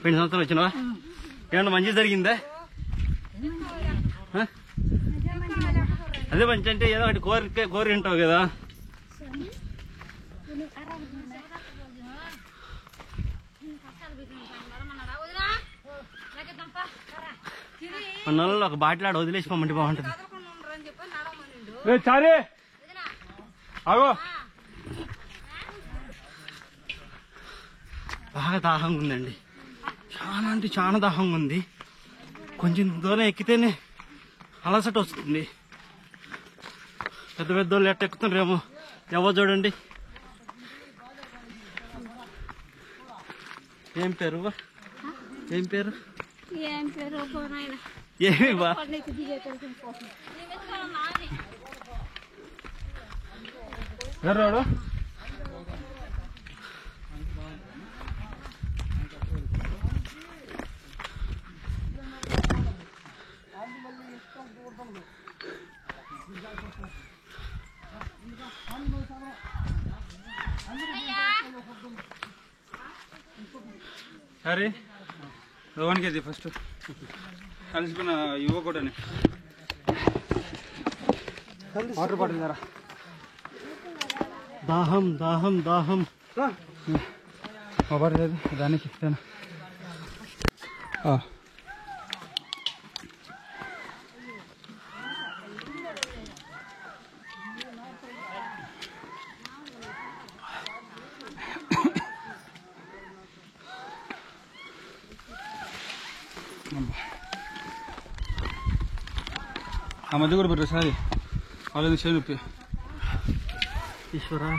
2 సంవత్సరాలు వచ్చినావా? ఏమన్నా మంచి జరిగిందా? అదే మంచి అంటే ఏదో ఒకటి కోరి ఉంటావు కదా. మన వాళ్ళు ఒక బాటిల్ ఆడ వదిలేసి పొమ్మంటే బాగుంటుంది. చారే ఆగో. బాగా దాహంగా ఉందండి. చాలా అంటే చాలా దాహంగా ఉంది. కొంచెం దూరం ఎక్కితేనే అలసట వస్తుంది. పెద్ద పెద్ద వాళ్ళు ఎట్ట ఎక్కుతుండ్రేమో. ఎవరు చూడండి. ఏం పేరు? ఏం పేరు? ఏమి బా ఎవరు సరే 1 kg ఫస్ట్ కలిసిపోయిన యువకుడని వాటర్ బాటిల్ ధర దాహం దాహం దాహం మొబైల్ లేదు దానికి ఆ మధ్య కూడా పెట్టరు సారి వాళ్ళని చేయి నొప్పి ఈశ్వరా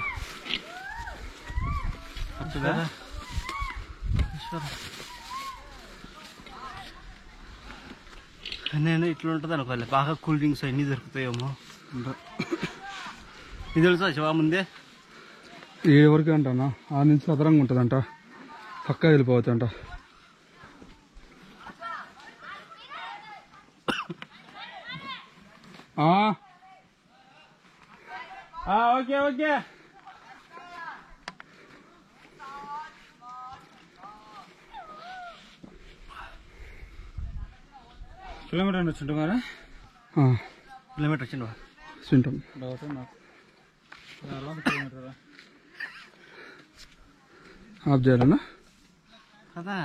నేను ఇట్లా ఉంటుంది అనుకోవాలి బాగా కూల్ డ్రింక్స్ అన్నీ దొరుకుతాయేమో ఇది తెలుసా శివా ముందే ఎవరికి అంటానా ఆ నుంచి అదరంగా ఉంటుందంట పక్కా వెళ్ళిపోవచ్చు అంట ఓకే ఓకే కిలోమీటర్ వచ్చింటు మరి కిలోమీటర్ వచ్చిండు తింటాం ఆఫ్ చేయాలన్నా కదా.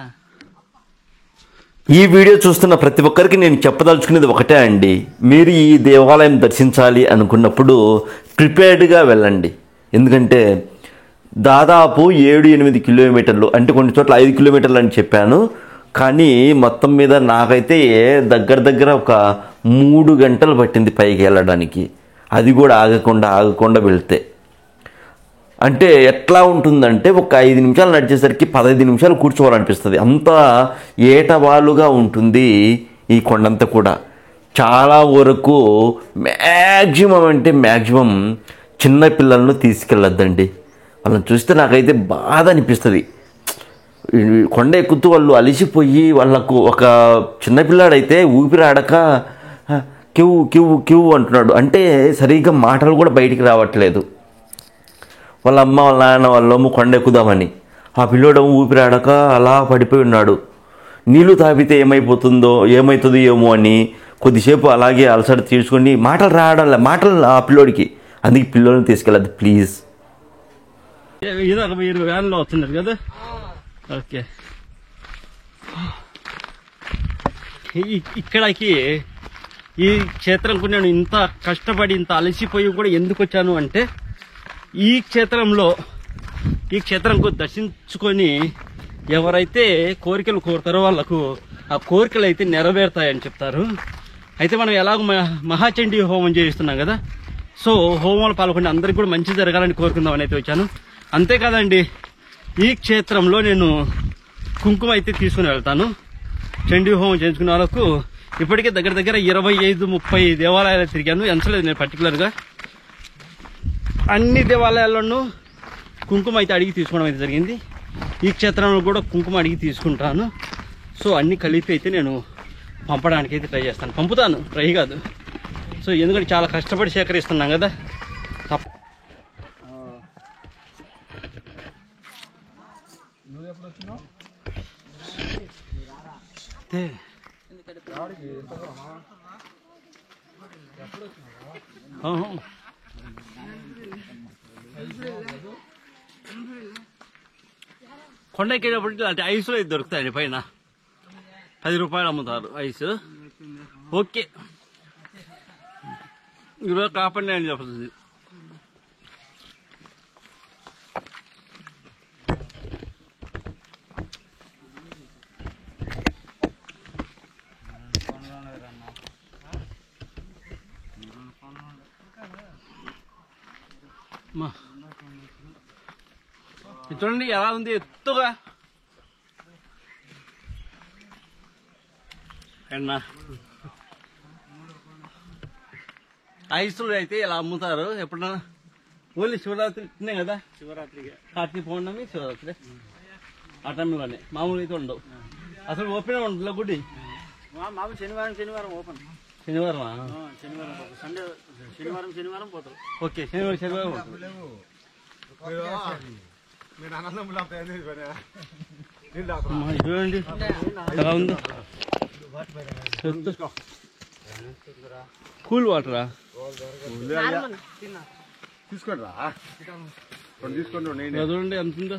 ఈ వీడియో చూస్తున్న ప్రతి ఒక్కరికి నేను చెప్పదలుచుకునేది ఒకటే అండి, మీరు ఈ దేవాలయం దర్శించాలి అనుకున్నప్పుడు ప్రిపేర్డ్గా వెళ్ళండి. ఎందుకంటే దాదాపు 7-8 కిలోమీటర్లు, అంటే కొన్ని చోట్ల 5 కిలోమీటర్లు అని చెప్పాను, కానీ మొత్తం మీద నాకైతే దగ్గర ఒక 3 గంటలు పట్టింది పైకి వెళ్ళడానికి. అది కూడా ఆగకుండా వెళ్తే. అంటే ఎట్లా ఉంటుందంటే ఒక 5 నిమిషాలు నడిచేసరికి 15 నిమిషాలు కూర్చోవాలనిపిస్తుంది. అంత ఏటవాలుగా ఉంటుంది ఈ కొండంతా కూడా. చాలా వరకు మ్యాక్సిమం చిన్న పిల్లలను తీసుకెళ్ళొద్దండి. వాళ్ళని చూస్తే నాకైతే బాధ అనిపిస్తుంది. కొండ ఎక్కుతూ వాళ్ళు అలిసిపోయి వాళ్ళకు, ఒక చిన్నపిల్లాడైతే ఊపిరాడక కివ్వు కివ్వు కివ్వు అంటున్నాడు. అంటే సరిగ్గా మాటలు కూడా బయటికి రావట్లేదు. వాళ్ళ అమ్మ వాళ్ళ నాన్న వాళ్ళమ్మ కొండ ఎక్కుదామని, ఆ పిల్లోడేమో ఊపిరాడక అలా పడిపోయి ఉన్నాడు. నీళ్లు తాపితే ఏమవుతుందో ఏమో అని కొద్దిసేపు అలాగే అలసట తీసుకొని మాటలు ఆ పిల్లోడికి. అందుకే పిల్లల్ని తీసుకెళ్ళదు ప్లీజ్. ఇదొక మీరు వ్యాన్లో వస్తున్నారు కదా. ఓకే, ఇక్కడికి ఈ క్షేత్రంకు నేను ఇంత కష్టపడి ఇంత అలసిపోయి కూడా ఎందుకు వచ్చాను అంటే, ఈ క్షేత్రంకు దర్శించుకొని ఎవరైతే కోరికలు కోరుతారో వాళ్ళకు ఆ కోరికలు అయితే నెరవేరుతాయని చెప్తారు. అయితే మనం ఎలాగో మహాచండీ హోమం చేయిస్తున్నాం కదా, సో హోమంలో పాల్గొని అందరికీ కూడా మంచి జరగాలని కోరుకుందామని అయితే వచ్చాను. అంతేకాదండి, ఈ క్షేత్రంలో నేను కుంకుమ అయితే తీసుకుని వెళ్తాను. చండీ హోమం చేయించుకునే వాళ్ళకు ఇప్పటికే దగ్గర 25-30 దేవాలయాలు తిరిగాను. ఎంచలేదు నేను పర్టికులర్గా. అన్ని దేవాలయాల్లోనూ కుంకుమ అయితే అడిగి తీసుకోవడం అయితే జరిగింది. ఈ క్షేత్రంలో కూడా కుంకుమ అడిగి తీసుకుంటాను. సో అన్ని కలిపి అయితే నేను పంపడానికి అయితే ట్రై చేస్తాను. పంపుతాను, ట్రై కాదు. సో ఎందుకంటే చాలా కష్టపడి సేకరిస్తున్నాం కదా. కొండ ఎక్కేటప్పటికి అంటే ఐస్లో అయితే దొరుకుతాయండి. పైన 10 రూపాయలు అమ్ముతారు ఐస్. ఓకే, ఈరోజు కాపాడి అని చెప్తుంది. చూడండి ఎలా ఉంది ఎత్తుగా. ఐసులు అయితే ఇలా అమ్ముతారు. ఎప్పుడన్నా ఓన్లీ శివరాత్రి కదా, కార్తీక పౌర్ణమి శివరాత్రి ఆ టైంలోనే. మామూలుగా అయితే ఉండవు అసలు. ఓపెన్ ఉండదు గుడి. మామూలు శనివారం ఓపెన్. శనివారం సండే శనివారం పోతారు. ఓకే, శనివారం పోతారు. చూడండి ఎలా ఉందో. కూల్ వాటరా? తీసుకోండి రా, తీసుకోండి. చూడండి ఎంత ఉందో.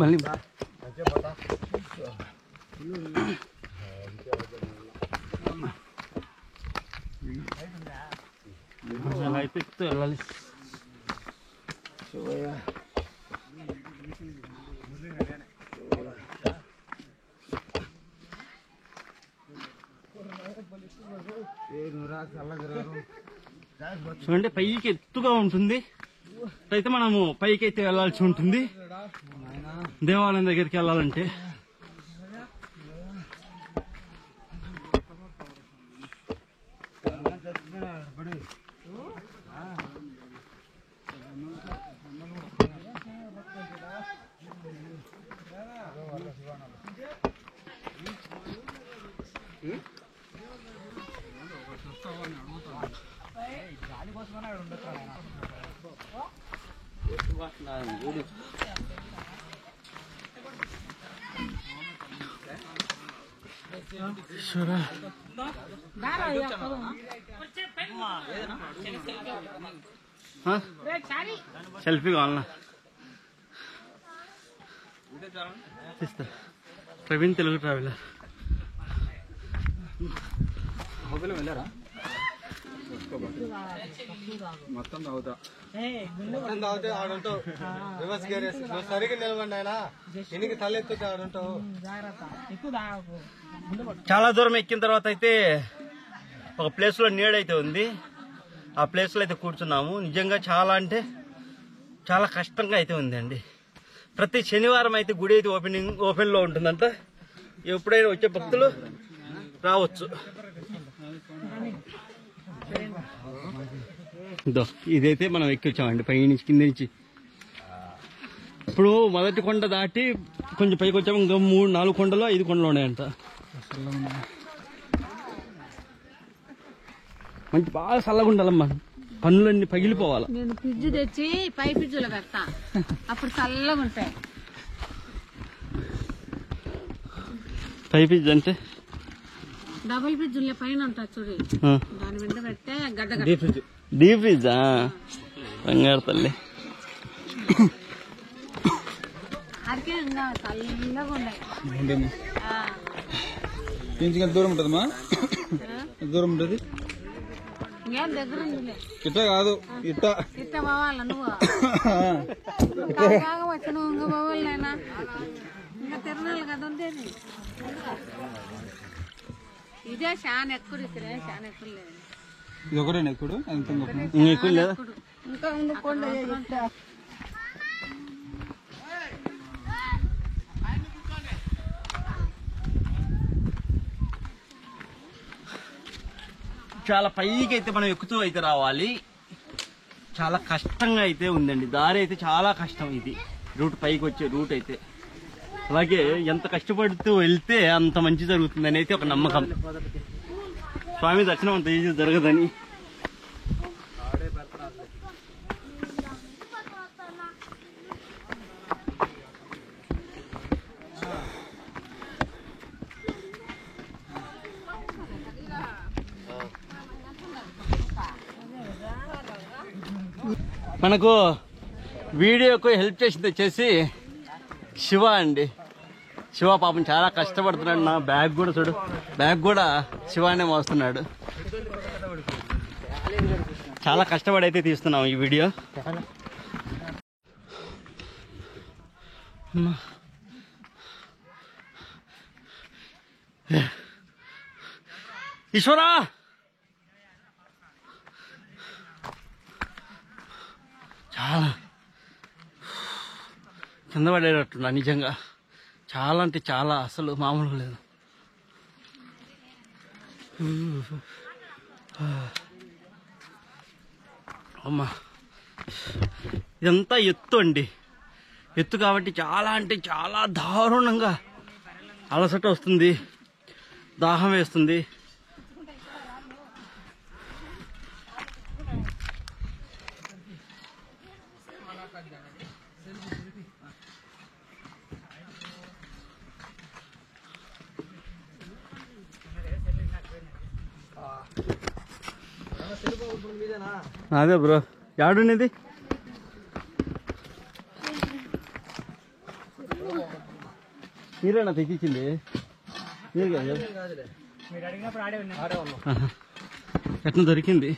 మళ్ళీ అలా అయితే ఎక్కుతూ వెళ్ళాలి. చూడండి పైకి ఎత్తుగా ఉంటుంది. అయితే మనము పైకి అయితే వెళ్ళాల్సి ఉంటుంది దేవాలయం దగ్గరికి వెళ్ళాలంటే. సెల్ఫీ కావాలన్నా తీస్తా. ప్రవీణ్ తెలుగు ట్రావెలర్. వెళ్ళారా మొత్తం తాగుతా ఆడుంటావు. సరిగ్గా నిలబండి ఆయన ఎన్నికి తలెత్తుతా ఆడుంటావు. చాలా దూరం ఎక్కిన తర్వాత అయితే ఒక ప్లేస్లో నీడైతే ఉంది. ఆ ప్లేస్లో అయితే కూర్చున్నాము. నిజంగా చాలా అంటే చాలా కష్టంగా అయితే ఉందండి. ప్రతి శనివారం అయితే గుడి అయితే ఓపెన్లో ఉంటుందంట. ఎప్పుడైనా వచ్చే భక్తులు రావచ్చు. ఇదైతే మనం ఎక్కొచ్చామండి పై నుంచి కింద నుంచి. ఇప్పుడు మొదటి కొండ దాటి కొంచెం పైకి వచ్చాము. ఇంకా 3-4 కొండలు 5 కొండలు ఉన్నాయంట. మంచి బాగా చల్లగా ఉండాలమ్మా, పనులన్నీ పగిలిపోవాలి. నేను ఫ్రిడ్జ్ తెచ్చి పై ఫ్రిడ్జ్లో పెడతా, అప్పుడు చల్లగా ఉంటాయి. పై ఫ్రిడ్జ్ అంటే డబుల్ ఫ్రిడ్జ్ పైన ఉంటా చూడు, దాని వెంట పెడితే గడ్డ డీప్ ఫ్రిడ్జా? బంగారు తల్లి. అదికే ఇంకా చల్లగా ఉన్నాయి. దూరం ఉంటుందమ్మా? దూరం ఉంటుంది. ఇంకేం దగ్గర ఉంది. ఇట్ట కాదు, ఇట్ట ఇట్ట పోవాలా నువ్వు? బాగా వచ్చి నువ్వు ఇంకా పోవాలి నాయనా. ఇంకా తిరణాలు కదా ఉండేది. ఇదే చాలా ఎక్కువ, ఇక్కడే చాలా ఎక్కువ లేదు. ఇది ఒకటేనా ఎక్కుడు? ఎక్కువ లేదా? ఇంకా ఉండుకోండి. చాలా పైకి అయితే మనం ఎక్కుతూ అయితే రావాలి. చాలా కష్టంగా అయితే ఉందండి. దారి అయితే చాలా కష్టం. ఇది రూట్, పైకి వచ్చే రూట్ అయితే. అలాగే ఎంత కష్టపడుతూ వెళ్తే అంత మంచి జరుగుతుందని అయితే ఒక నమ్మకం. స్వామి దర్శనం అంత ఈజీ జరగదని. మనకు వీడియోకు హెల్ప్ చేసింది వచ్చేసి శివ అండి. శివ పాపం చాలా కష్టపడుతున్నాడు. నా బ్యాగ్ కూడా చూడు, బ్యాగ్ కూడా శివానే మోస్తున్నాడు. చాలా కష్టపడి అయితే తీస్తున్నాం ఈ వీడియో. ఈశ్వరా, చాలా కింద పడేటట్టున్నా నిజంగా. చాలా అంటే చాలా, అసలు మామూలుగా లేదు. అమ్మా, ఇదంతా ఎత్తు అండి. ఎత్తు కాబట్టి చాలా అంటే చాలా దారుణంగా అలసట వస్తుంది, దాహం వేస్తుంది. అదే బ్రో యాడున్నది మీరేనా తెచ్చింది మీరు కాదు ఎట్లా దొరికింది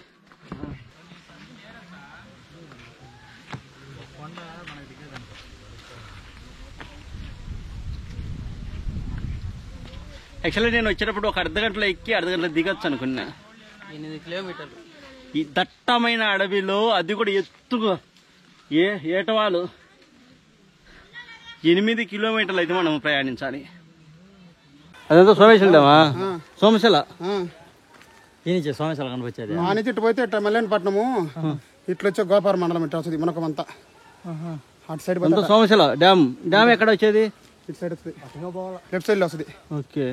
యాక్చువల్లీ నేను వచ్చేటప్పుడు ఒక అర్ధ గంటలో ఎక్కి అర్ధ గంటలో దిగొచ్చు అనుకున్నా 8 కిలోమీటర్లు ఈ దట్టమైన అడవిలో అది కూడా ఎత్తుగా ఏటవాలు 8 కిలోమీటర్లు అయితే మనం ప్రయాణించాలి. అదంతా సోమేశ్వరమా సోమశిల ఏం సోమశిల కనిపించేది మా నుంచి ఇటు పోతే ఇట్లా మల్లేనపట్నము ఇట్లా వచ్చే గోపార మండలం ఇట్లా వస్తుంది మునకమంతా అటు సైడ్ అంతా సోమశిల డ్యామ్ ఎక్కడ వచ్చేది ఇటు సైడ్ వస్తుంది లెఫ్ట్ సైడ్ లో వస్తుంది. ఓకే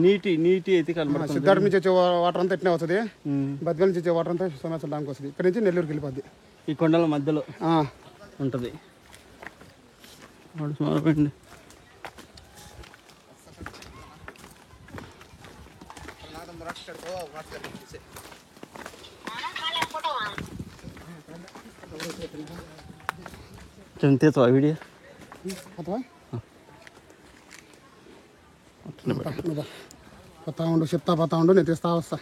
నీటి అయితే కనబడుతుంది. సిద్ధార్థ నుంచి వచ్చే వాటర్ అంతా ఇట్నే వస్తుంది. బద్వేల్ నుంచి వచ్చే వాటర్ అంతా సోమేశ్వర డ్యామ్కి వస్తుంది. ఇక్కడ నుంచి నెల్లూరుకి వెళ్ళిపోద్ది. ఈ కొండల మధ్యలో ఉంటుంది. చెప్తా వీడియో పోతా ఉండు నేను తీస్తా వస్తా.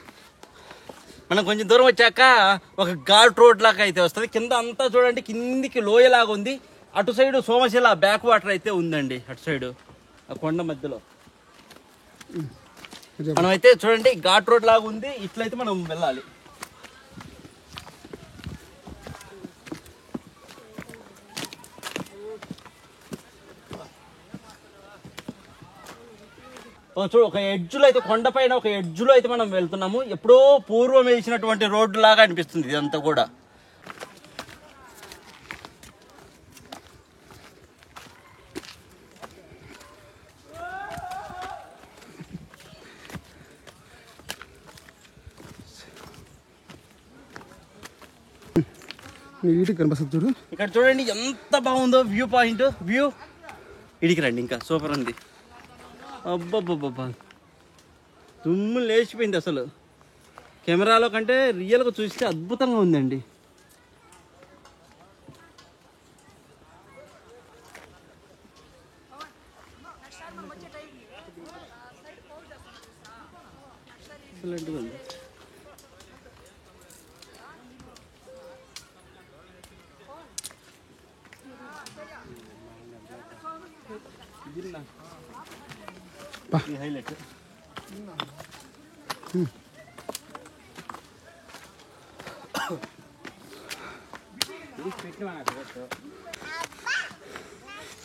మనం కొంచెం దూరం వచ్చాక ఒక ఘాట్ రోడ్ లాగా అయితే వస్తుంది. కింద అంతా చూడండి కిందికి లోయలాగా ఉంది. అటు సైడ్ సోమశిల బ్యాక్ వాటర్ అయితే ఉందండి. అటు సైడ్ ఆ కొండ మధ్యలో మనం అయితే చూడండి ఘాట్ రోడ్ లాగా ఉంది. ఇట్లయితే మనం వెళ్ళాలి. చూడు ఒక ఎడ్జ్లో అయితే కొండపైన ఒక ఎడ్జ్లో అయితే మనం వెళ్తున్నాము. ఎప్పుడో పూర్వం వేసినటువంటి రోడ్డు లాగా అనిపిస్తుంది ఇదంతా కూడా. కనిపిస్తుంది చూడు. ఇక్కడ చూడండి ఎంత బాగుందో వ్యూ పాయింట్. వ్యూ ఇడికి రండి, ఇంకా సూపర్ ఉంది. అబ్బబ్బబ్బబ్బా దుమ్ము లేచిపోయింది. అసలు కెమెరాలో కంటే రియల్గా చూస్తే అద్భుతంగా ఉందండి. ఎక్సలెంట్గా ఉంది. హైలైట్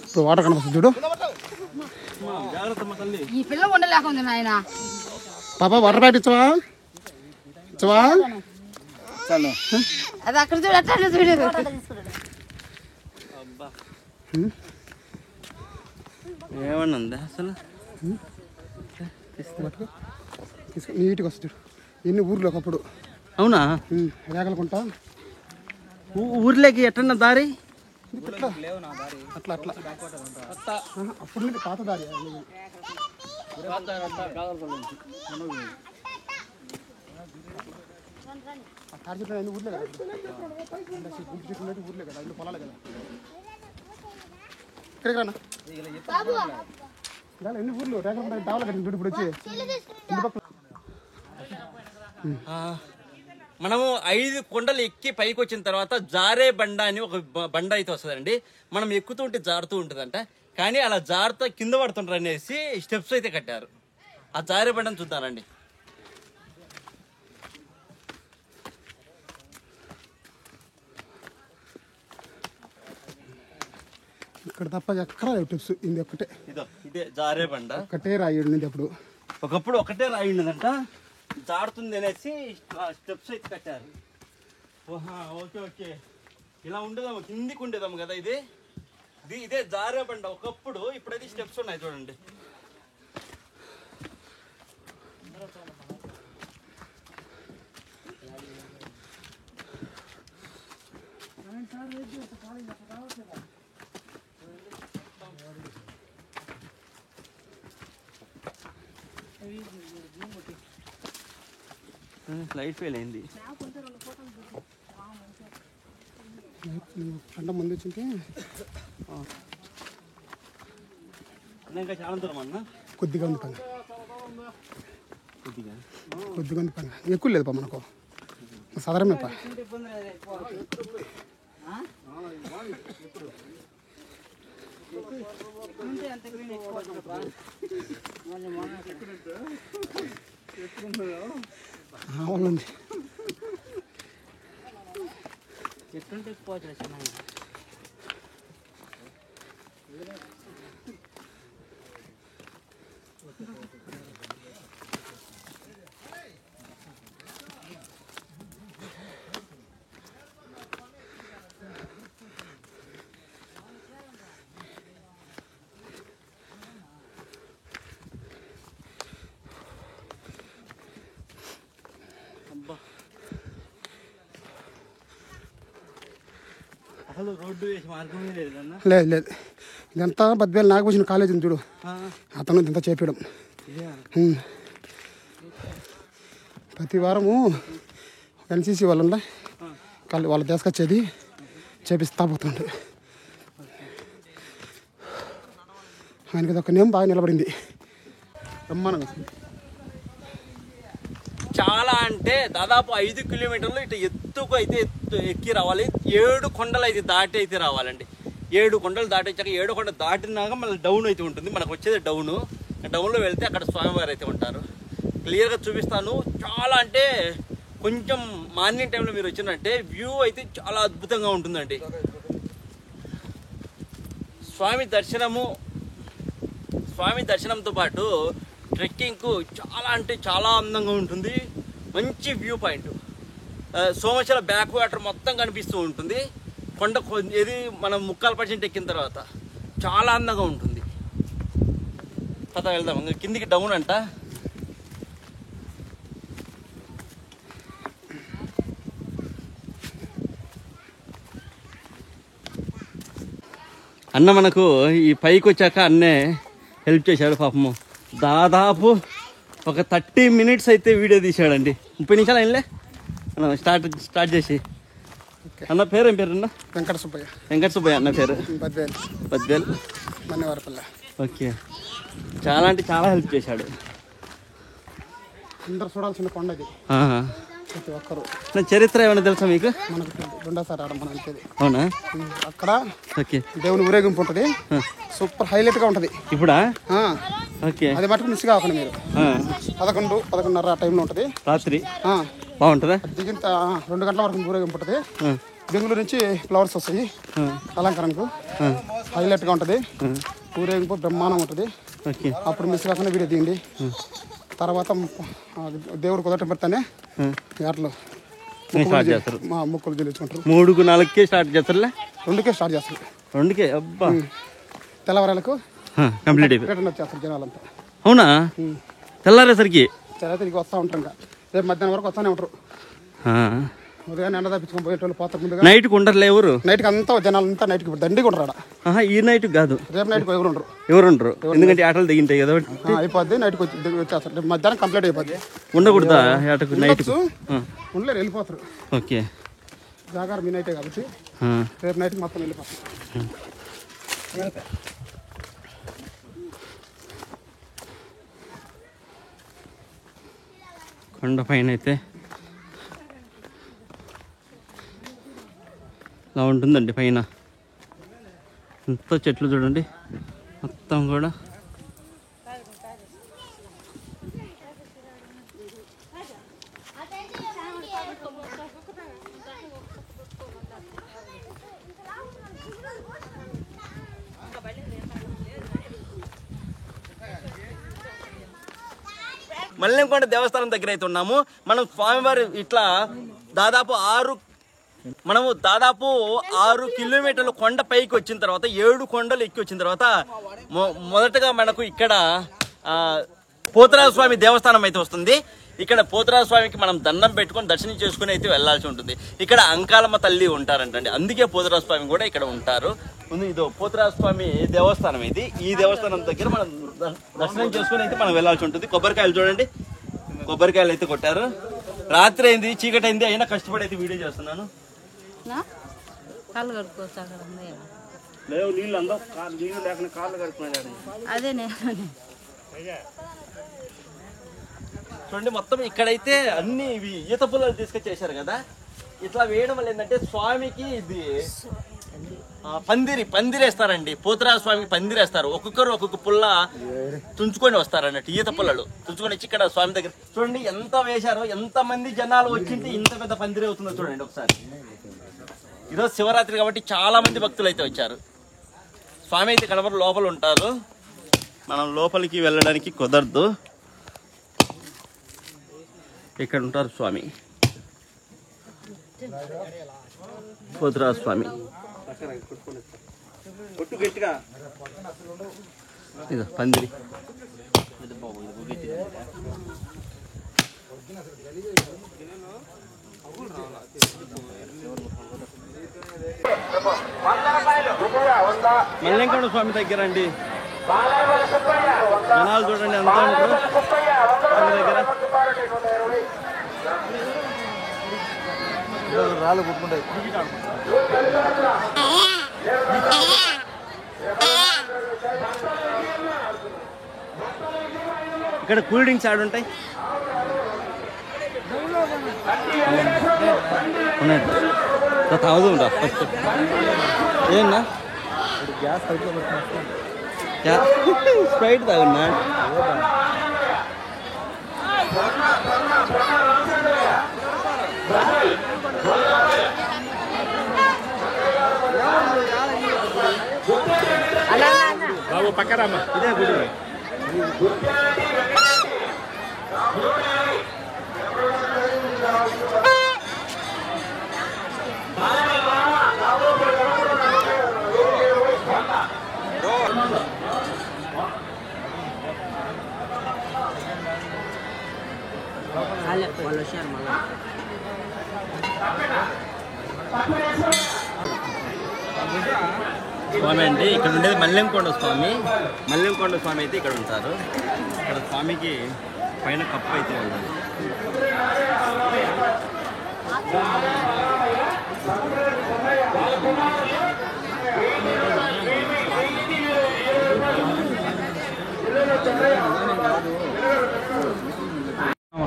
ఇప్పుడు వాటర్ కనిపిస్తుంది చూడు. ఈ పిల్ల ఉండలేకుంది నాయన. పాపా వాటర్ ప్యాకెట్ ఇచ్చవా ఇచ్చవా? అది అక్కడ చూడు, అట్లా చూడు. ఏమన్నా ఉందా అసలు? నీట్గా వస్తుంది చూడు. ఎన్ని ఊర్లో ఒకప్పుడు. అవునా? రేగలకుంటా ఊర్లోకి ఎట్టన్నా దారి అట్లా అట్లా అప్పుడు నుంచి పాత దారి. అన్ని ఊర్లే కదా, గుంపు చెట్లు ఊర్లే కదా, ఇల్లు పొలాలే కదా. ఇక్కడికి రానా ఎన్ని ఊర్లు రేగలకుంటా టావల కట్టింది చూడు. ఇప్పుడు వచ్చి మనము 5 కొండలు ఎక్కి పైకి వచ్చిన తర్వాత జారే బండ అని ఒక బండ అయితే వస్తుందండి. మనం ఎక్కుతూ ఉంటే జారుతూ ఉంటుందంట. కానీ అలా జారుతూ కింద పడుతుంటారు అనేసి స్టెప్స్ అయితే కట్టారు. ఆ జారే బండని చూద్దానండి. ఇక్కడ తప్ప ఎక్కడ టిప్స్ ఇది ఒక్కటే. ఇదే జారే బండ. ఒక్కటే రాయి ఉండింది అప్పుడు. ఒకప్పుడు ఒకటే రాయి ఉండదంట. జారుతుంది అనేసి స్టెప్స్ అయితే కట్టారు. ఓకే ఓకే, ఇలా ఉండేదాము, కిందికి ఉండేదాము కదా. ఇదే జారే బండ ఒకప్పుడు. ఇప్పుడైతే స్టెప్స్ ఉన్నాయి చూడండి. లైట్ ఫెయిల్ అయింది. పంట ముందు వచ్చింటే ఇంకా చాలా దూరం అన్న. కొద్దిగా ఉంది పని, కొద్దిగా ఉంది పని, ఎక్కువ లేదు పా మనకు సాధారణమే పా. ఉంది అసలు రోడ్డు వేసి మార్గం లేదన్న. లేదు లేదు, ఇదంతా బద్వేలు నాగభూషణ కాలేజ్ ఉంది చూడు, అతను ఇదంతా చేపించడం. ప్రతి వారము ఎన్సీసీ వాళ్ళు వాళ్ళు తీసుకొచ్చేది చేపిస్తా పోతుండే. ఆయనకి ఒక నేమ్ బాగా నిలబడింది బ్రహ్మాండంగా. చాలా అంటే దాదాపు 5 కిలోమీటర్లు ఇటు ఎత్తుకు అయితే ఎక్కి రావాలి. 7 కొండలు అయితే దాటి అయితే రావాలండి. 7 కొండలు దాటి వచ్చాక 7 కొండలు దాటినాక మళ్ళీ డౌన్ అయితే ఉంటుంది. మనకు వచ్చేది డౌన్లో వెళ్తే అక్కడ స్వామివారు అయితే ఉంటారు. క్లియర్గా చూపిస్తాను. చాలా అంటే కొంచెం మార్నింగ్ టైంలో మీరు వచ్చినట్టే వ్యూ అయితే చాలా అద్భుతంగా ఉంటుందండి. స్వామి దర్శనంతో పాటు ట్రెక్కింగ్కు చాలా అంటే చాలా అందంగా ఉంటుంది. మంచి view point. Somasila back water మొత్తం కనిపిస్తూ ఉంటుంది. కొండ ఏది మనం 3/4% ఎక్కిన తర్వాత చాలా అందంగా ఉంటుంది. పద వెళ్దాం. ఇంకా కిందికి డౌన్ అంట. అన్న మనకు ఈ పైకి వచ్చాక అన్నే హెల్ప్ చేశాడు పాపము. దాదాపు ఒక 30 మినిట్స్ అయితే వీడియో తీసాడండి. 30 నిమిషాలు అయినలే స్టార్ట్ చేసి. అన్న పేరు ఏం పేరు అన్న? వెంకట సుబ్బయ్య. వెంకట సుబ్బయ్య అన్న పేరు. బద్వేల్ మన్నవారిపల్లె. ఓకే. చాలా అంటే చాలా హెల్ప్ చేశాడు. అందరు చూడాల్సిన కొండ ఇది. ప్రతి ఒక్కరు. చరిత్ర ఏమైనా తెలుసా మీకు? మనకు రెండోసారి ఆడ మనం అంతేది. అవునా? అక్కడ ఓకే దేవుని ఊరేగింపు ఉంటుంది. సూపర్ హైలైట్ గా ఉంటది. ఇప్పుడా? ఓకే. అది మటుకు మిస్ కాకుండా మీరు 11-11:30 ఆ టైంలో ఉంటుంది రాత్రి. బాగుంటుందా? దిగిన 2 గంటల వరకు ఊరేగింపు ఉంటుంది. బెంగళూరు నుంచి ఫ్లవర్స్ వస్తాయి అలంకరణకు. హైలైట్ గా ఉంటది. ఊరేగింపు బ్రహ్మాండం ఉంటుంది. అప్పుడు మిస్ కాకుండా వీడియో తీయండి. తర్వాత దేవుడు కుదరటం పెడతానే ఏటలో ముక్కులు చెల్లించుకుంటారు. 3-4కే స్టార్ట్ చేస్తారులే. 2కే స్టార్ట్ చేస్తారు. 2కే? అబ్బా. తెల్లవారాలకు కంప్లీట్ రిటర్న్ వచ్చేస్తారు జనాలంతా. అవునా? తెల్లారేసరికి తిరిగి వస్తూ ఉంటారు. ఇంకా రేపు మధ్యాహ్నం వరకు వస్తూనే ఉంటారు. ఉదయాన్నే ఎండ తప్పించుకొని పోయేటోళ్ళు పోతారు. ముందుగా నైట్ ఉండరులే ఎవరు? నైట్కి అంతా జనాలంతా నైట్కి దండిగా ఉంటారు. ఈ నైట్ కాదు, రేపు నైట్కి ఎవరు ఉండరు. ఎందుకంటే ఆటలు దిగింటాయి కదా. అయిపోద్ది. నైట్కి వచ్చేస్తారు. రేపు మధ్యాహ్నం కంప్లీట్ అయిపోద్ది. ఉండకూడదా ఆటకు? నైట్ ఉండలేరు, వెళ్ళిపోతారు. ఓకే. జాగారం మీ నైటే కాబట్టి రేపు నైట్కి మొత్తం వెళ్ళిపోతారు. కొండ పైన అయితే ఇలా ఉంటుందండి. పైన అంతా చెట్లు చూడండి మొత్తం కూడా. మల్లెంకొండ దేవస్థానం దగ్గర అయితే ఉన్నాము. మనం స్వామివారి ఇట్లా దాదాపు 6 కిలోమీటర్లు కొండ పైకి వచ్చిన తర్వాత 7 కొండలు ఎక్కి వచ్చిన తర్వాత మొదటగా మనకు ఇక్కడ పోతరాజు స్వామి దేవస్థానం అయితే వస్తుంది. ఇక్కడ పోతరాజు స్వామికి మనం దండం పెట్టుకొని దర్శనం చేసుకుని అయితే వెళ్లాల్సి ఉంటుంది. ఇక్కడ అంకాలమ్మ తల్లి ఉంటారంటండి. అందుకే పోతరాజు స్వామి కూడా ఇక్కడ ఉంటారు. ఇదో పోతరాజు స్వామి దేవస్థానం ఇది. ఈ దేవస్థానం దగ్గర మనం దర్శనం చేసుకుని అయితే మనం వెళ్లాల్సి ఉంటుంది. కొబ్బరికాయలు చూడండి, కొబ్బరికాయలు అయితే కొట్టారు. రాత్రి అయింది, చీకటి అయింది, అయినా కష్టపడి అయితే వీడియో చేస్తున్నాను. కాళ్ళు కడుక్కోవచ్చు అక్కడ ఉన్నాయి. లేవు నీళ్ళు అందరూ నీళ్ళు లేకుండా కాళ్ళు కడుక్కున్నాడు. అదే నేను చూడండి మొత్తం ఇక్కడైతే అన్ని ఇవి ఈత పుల్లలు తీసుకొచ్చేసారు కదా. ఇట్లా వేయడం వల్ల ఏంటంటే స్వామికి ఇది పందిరేస్తారండి. పోతురాజు స్వామికి పందిరేస్తారు. ఒక్కొక్కరు ఒక్కొక్క పుల్ల తుంచుకొని వస్తారు అన్నట్టు. ఈత పుల్లలు తుంచుకొని వచ్చి ఇక్కడ స్వామి దగ్గర చూడండి ఎంత వేశారో, ఎంత మంది జనాలు వచ్చింటే ఇంత పెద్ద పందిరి అవుతుందో చూడండి ఒకసారి. ఈరోజు శివరాత్రి కాబట్టి చాలా మంది భక్తులు అయితే వచ్చారు. స్వామి అయితే కడప లోపల ఉంటారు. మనం లోపలికి వెళ్ళడానికి కుదరదు. ఇక్కడ ఉంటారు స్వామి, పోతురాజు స్వామి. ఇదో పందిరి. మల్లెంకొండ స్వామి దగ్గర అండి జనాలు చూడండి ఎంత ఉంటారు స్వామి దగ్గర. రాళ్ళు కొట్టుకుంటాయి. ఇక్కడ కూల్ డ్రింక్స్ ఆడు ఉంటాయి. తాగుతుంటా ఏమన్నా స్ప్రైట్ తాగున్నా. బాబు పక్కరామ్మా, ఇదే గుడి. స్వామి అండి ఇక్కడ ఉండేది మల్లెంకొండ స్వామి. మల్లెంకొండ స్వామి అయితే ఇక్కడ ఉంటారు. ఇక్కడ స్వామికి పైన కప్పు అయితే ఉంది.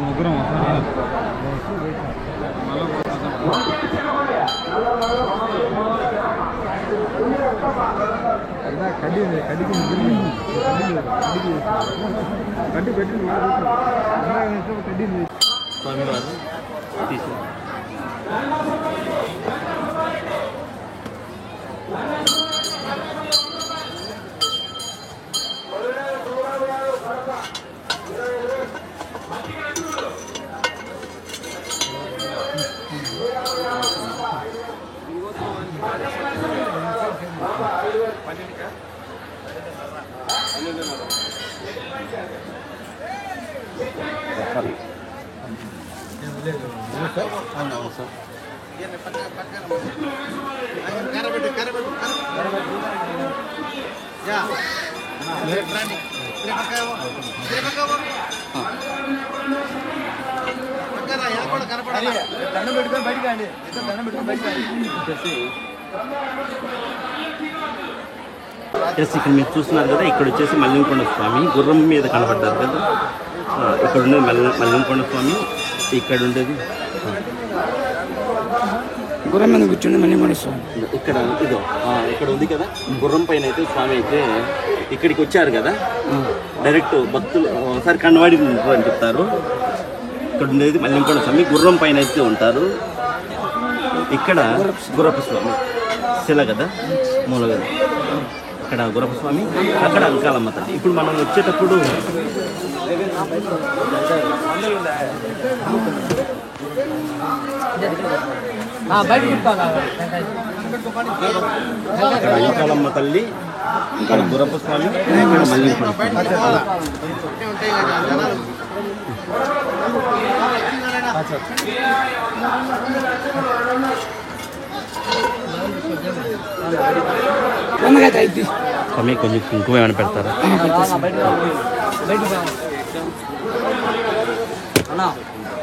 ముగ్గురం స్వామివారు తీసు ఇక్కడ మీరు చూస్తున్నారు కదా, ఇక్కడ వచ్చేసి మల్లెంకొండ స్వామి గుర్రం మీద కనబడ్డారు కదా. ఇక్కడ ఉండేది మల్లెంకొండ స్వామి. ఇక్కడ ఉండేది గుర్రం మీద కూర్చుంది మల్లెంకొండ స్వామి. ఇక్కడ ఇదో ఇక్కడ ఉంది కదా గుర్రం పైన అయితే స్వామి అయితే ఇక్కడికి వచ్చారు కదా. డైరెక్ట్ భక్తులు ఒకసారి కన్నవాడి అని చెప్తారు. ఇక్కడ ఉండేది మల్లెంకొండ స్వామి, గుర్రం పైన అయితే ఉంటారు. ఇక్కడ గుర్రపు స్వామి శిల కదా, మూల కదా. ఇక్కడ గుర్రపు స్వామి, అక్కడ అంకాలమ్మ తల్లి. ఇప్పుడు మనం వచ్చేటప్పుడు ఇక్కడ అంకాలమ్మ తల్లి, ఇక్కడ గుర్రపు స్వామి, ఇక్కడ మల్లెంకొండ స్వామి. స్వామి కొంచెం కుంకుమ ఏమైనా పెడతారా?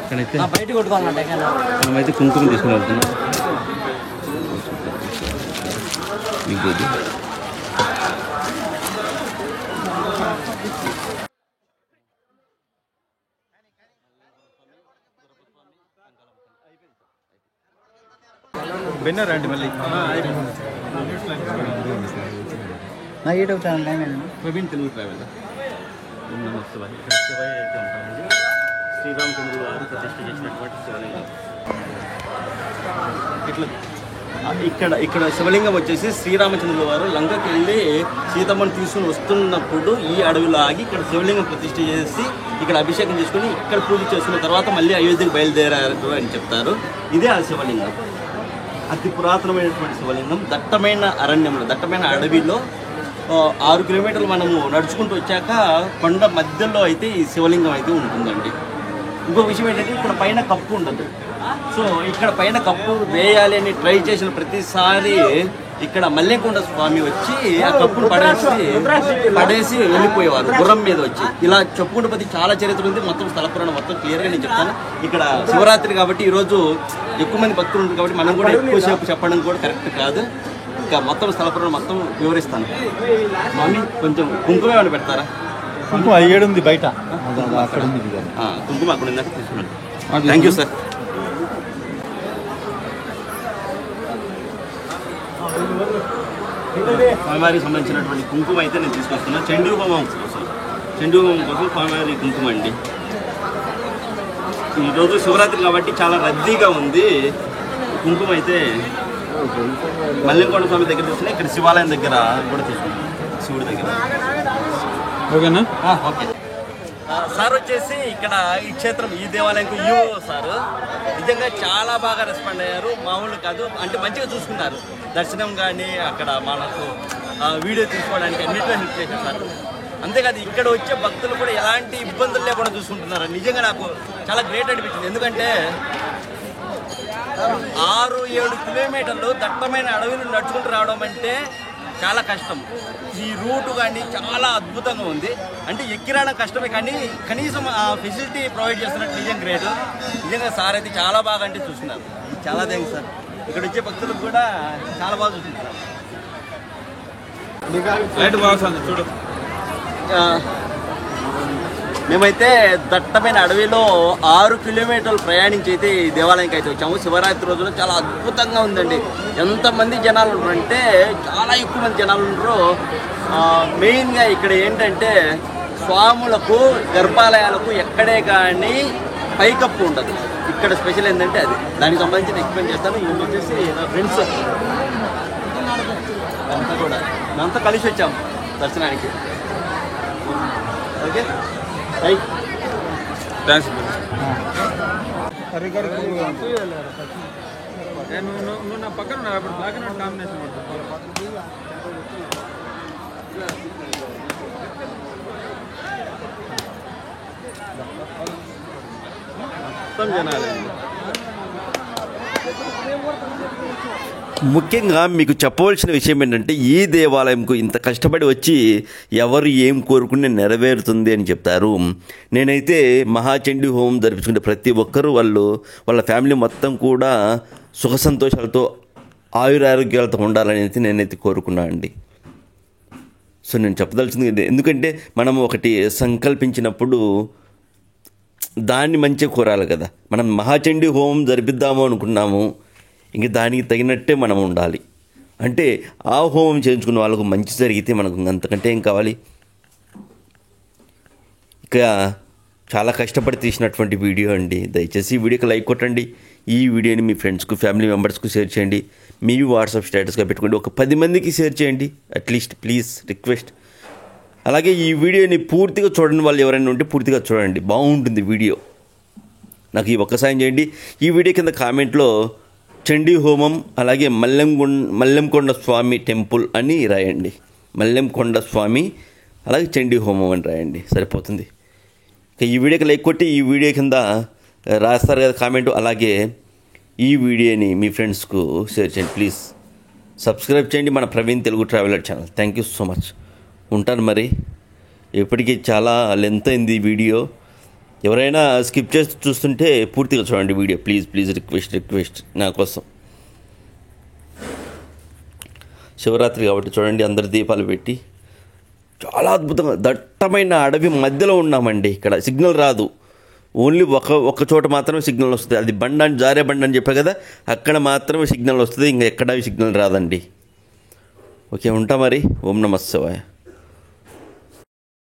ఇక్కడైతే మనమైతే కుంకుమ తీసుకుని వెళ్తున్నాం. విభూది. బెన్నర్ అండి మళ్ళీ YouTube channel Praveen Telugu travel. శ్రీరామచంద్రుడు వారు ప్రతిష్ఠ చేసినటువంటి శివలింగం. ఇక్కడ శివలింగం వచ్చేసి శ్రీరామచంద్రుల వారు లంకకి వెళ్ళి సీతమ్మను తీసుకుని వస్తున్నప్పుడు ఈ అడవిలో ఆగి ఇక్కడ శివలింగం ప్రతిష్ఠ చేసి ఇక్కడ అభిషేకం చేసుకుని ఇక్కడ పూజ చేసుకున్న తర్వాత మళ్ళీ అయోధ్యకు బయలుదేరారు అని చెప్తారు. ఇదే ఆ శివలింగం, అతి పురాతనమైనటువంటి శివలింగం. దట్టమైన అరణ్యంలో, దట్టమైన అడవిలో 6 కిలోమీటర్లు మనము నడుచుకుంటూ వచ్చాక కొండ మధ్యలో అయితే ఈ శివలింగం అయితే ఉంటుందండి. ఇంకో విషయం ఏంటంటే ఇక్కడ పైన కప్పు ఉండదు. సో ఇక్కడ పైన కప్పు వేయాలి అని ట్రై చేసిన ప్రతిసారి ఇక్కడ మల్లెకొండ స్వామి వచ్చి ఆ కప్పును పడేసి వెళ్ళిపోయేవారు గుర్రం మీద వచ్చి. ఇలా చెప్పుకుంటూ పోతే చాలా చరిత్ర ఉంది. మొత్తం స్థల పురాణం మొత్తం క్లియర్గా నేను చెప్తాను. ఇక్కడ శివరాత్రి కాబట్టి ఈరోజు ఎక్కువ మంది భక్తులు ఉంటుంది కాబట్టి మనం కూడా ఎక్కువసేపు చెప్పడం కూడా కరెక్ట్ కాదు. ఇంకా మొత్తం స్థల పురాణం మొత్తం వివరిస్తాను. స్వామి కొంచెం కుంకుమ ఏమైనా పెడతారా? కుంకుమ ఉంది బయట, అక్కడ ఉంది. కుంకుమ అక్కడ ఉందాక తీసుకున్నాను. Thank you sir. స్వామివారికి సంబంధించినటువంటి కుంకుమ అయితే నేను తీసుకొస్తున్నాను. చండీ హోమం కోసం స్వామివారి కుంకుమ అండి. ఈరోజు శివరాత్రి కాబట్టి చాలా రద్దీగా ఉంది. కుంకుమ అయితే మల్లెకొండ స్వామి దగ్గర తీసుకుని ఇక్కడ శివాలయం దగ్గర కూడా తీసుకున్నాను, శివుడి దగ్గర. ఓకేనా? Okay sir. వచ్చేసి ఇక్కడ ఈ క్షేత్రం, ఈ దేవాలయంకు ఈవో సార్ నిజంగా చాలా బాగా రెస్పాండ్ అయ్యారు. మామూలు కాదు, అంటే మంచిగా చూసుకున్నారు. దర్శనం కానీ అక్కడ మనకు వీడియో తీసుకోవడానికి అన్నింటిలో హెల్ప్ చేశారు సార్. అంతేకాదు ఇక్కడ వచ్చే భక్తులు కూడా ఎలాంటి ఇబ్బందులు లేకుండా చూసుకుంటున్నారు. నిజంగా నాకు చాలా గ్రేట్ అనిపించింది. ఎందుకంటే 6-7 కిలోమీటర్లు దట్టమైన అడవిని నడుచుకుంటూ రావడం అంటే చాలా కష్టం. ఈ రూటు కానీ చాలా అద్భుతంగా ఉంది. అంటే ఎక్కి రావడం కష్టమే కానీ కనీసం ఆ ఫెసిలిటీ ప్రొవైడ్ చేస్తున్నట్టు నిజంగా గ్రేట్. నిజంగా సార్ అయితే చాలా బాగా అంటే చూస్తున్నారు. చాలా థ్యాంక్స్ సార్. ఇక్కడ వచ్చే భక్తులకు కూడా చాలా బాగా చూస్తున్నారు. చూడు, మేమైతే దట్టమైన అడవిలో 6 కిలోమీటర్లు ప్రయాణించి అయితే ఈ దేవాలయానికి అయితే వచ్చాము. శివరాత్రి రోజున చాలా అద్భుతంగా ఉందండి. ఎంతమంది జనాలు ఉన్నారంటే చాలా ఎక్కువ మంది జనాలు ఉన్నారు. మెయిన్గా ఇక్కడ ఏంటంటే స్వాములకు గర్భాలయాలకు ఎక్కడే కానీ పైకప్పు ఉండదు. ఇక్కడ స్పెషల్ ఏంటంటే అది. దానికి సంబంధించి ఎక్స్ప్లెయిన్ చేస్తాను. ఇది వచ్చేసి నా ఫ్రెండ్స్ అంతా కూడా మేమంతా కలిసి వచ్చాము దర్శనానికి. Okay thanks. నువ్వు నా పక్కన ఉన్నావు అప్పుడు బ్లాక్ అండ్ వైట్ కాంబినేషన్ మొత్తం జనాలు. ముఖ్యంగా మీకు చెప్పవలసిన విషయం ఏంటంటే ఈ దేవాలయంకు ఇంత కష్టపడి వచ్చి ఎవరు ఏం కోరుకునే నెరవేరుతుంది అని చెప్తారు. నేనైతే మహాచండీ హోమం జరిపించుకుంటే ప్రతి ఒక్కరూ వాళ్ళ ఫ్యామిలీ మొత్తం కూడా సుఖ సంతోషాలతో ఆయురారోగ్యాలతో ఉండాలని నేనైతే కోరుకున్నాను అండి. సో నేను చెప్పదలుచుంది ఎందుకంటే మనం ఒకటి సంకల్పించినప్పుడు దాన్ని మంచిగా కోరాలి కదా. మనం మహాచండీ హోమం జరిపిద్దాము అనుకున్నాము, ఇంక దానికి తగినట్టే మనం ఉండాలి. అంటే ఆ హోమం చేయించుకున్న వాళ్ళకు మంచి జరిగితే మనకు అంతకంటే ఏం కావాలి. ఇక చాలా కష్టపడి తీసినటువంటి వీడియో అండి. దయచేసి ఈ వీడియోకి లైక్ కొట్టండి. ఈ వీడియోని మీ ఫ్రెండ్స్కు, ఫ్యామిలీ మెంబర్స్కు షేర్ చేయండి. మీ వాట్సాప్ స్టేటస్గా పెట్టుకోండి. ఒక 10 మందికి షేర్ చేయండి అట్లీస్ట్, ప్లీజ్ రిక్వెస్ట్. అలాగే ఈ వీడియోని పూర్తిగా చూడని వాళ్ళు ఎవరైనా ఉంటే పూర్తిగా చూడండి, బాగుంటుంది వీడియో. నాకు ఈ ఒక్క సాయం చేయండి. ఈ వీడియో కింద కామెంట్లో చండీ హోమం అలాగే మల్లెంకొండ స్వామి టెంపుల్ అని రాయండి. మల్లెంకొండ స్వామి అలాగే చండీ హోమం అని రాయండి, సరిపోతుంది. ఈ వీడియోకి లైక్ కొట్టి ఈ వీడియో కింద రాస్తారు కదా కామెంటు. అలాగే ఈ వీడియోని మీ ఫ్రెండ్స్కు షేర్ చేయండి ప్లీజ్. సబ్స్క్రైబ్ చేయండి మన Praveen Telugu traveller channel. Thank you so much. ఉంటాను మరి. ఇప్పటికీ చాలా లెంత్ అయింది ఈ వీడియో. ఎవరైనా స్కిప్ చేసి చూస్తుంటే పూర్తిగా చూడండి వీడియో ప్లీజ్. రిక్వెస్ట్ నా కోసం. శివరాత్రి కాబట్టి చూడండి అందరు దీపాలు పెట్టి చాలా అద్భుతంగా దట్టమైన అడవి మధ్యలో ఉన్నామండి. ఇక్కడ సిగ్నల్ రాదు, ఓన్లీ ఒక చోట మాత్రమే సిగ్నల్ వస్తుంది. అది జారే బండి అని చెప్పా కదా, అక్కడ మాత్రమే సిగ్నల్ వస్తుంది, ఇంకా ఎక్కడా సిగ్నల్ రాదండి. ఓకే, ఉంటా మరి. ఓం నమః శివాయ.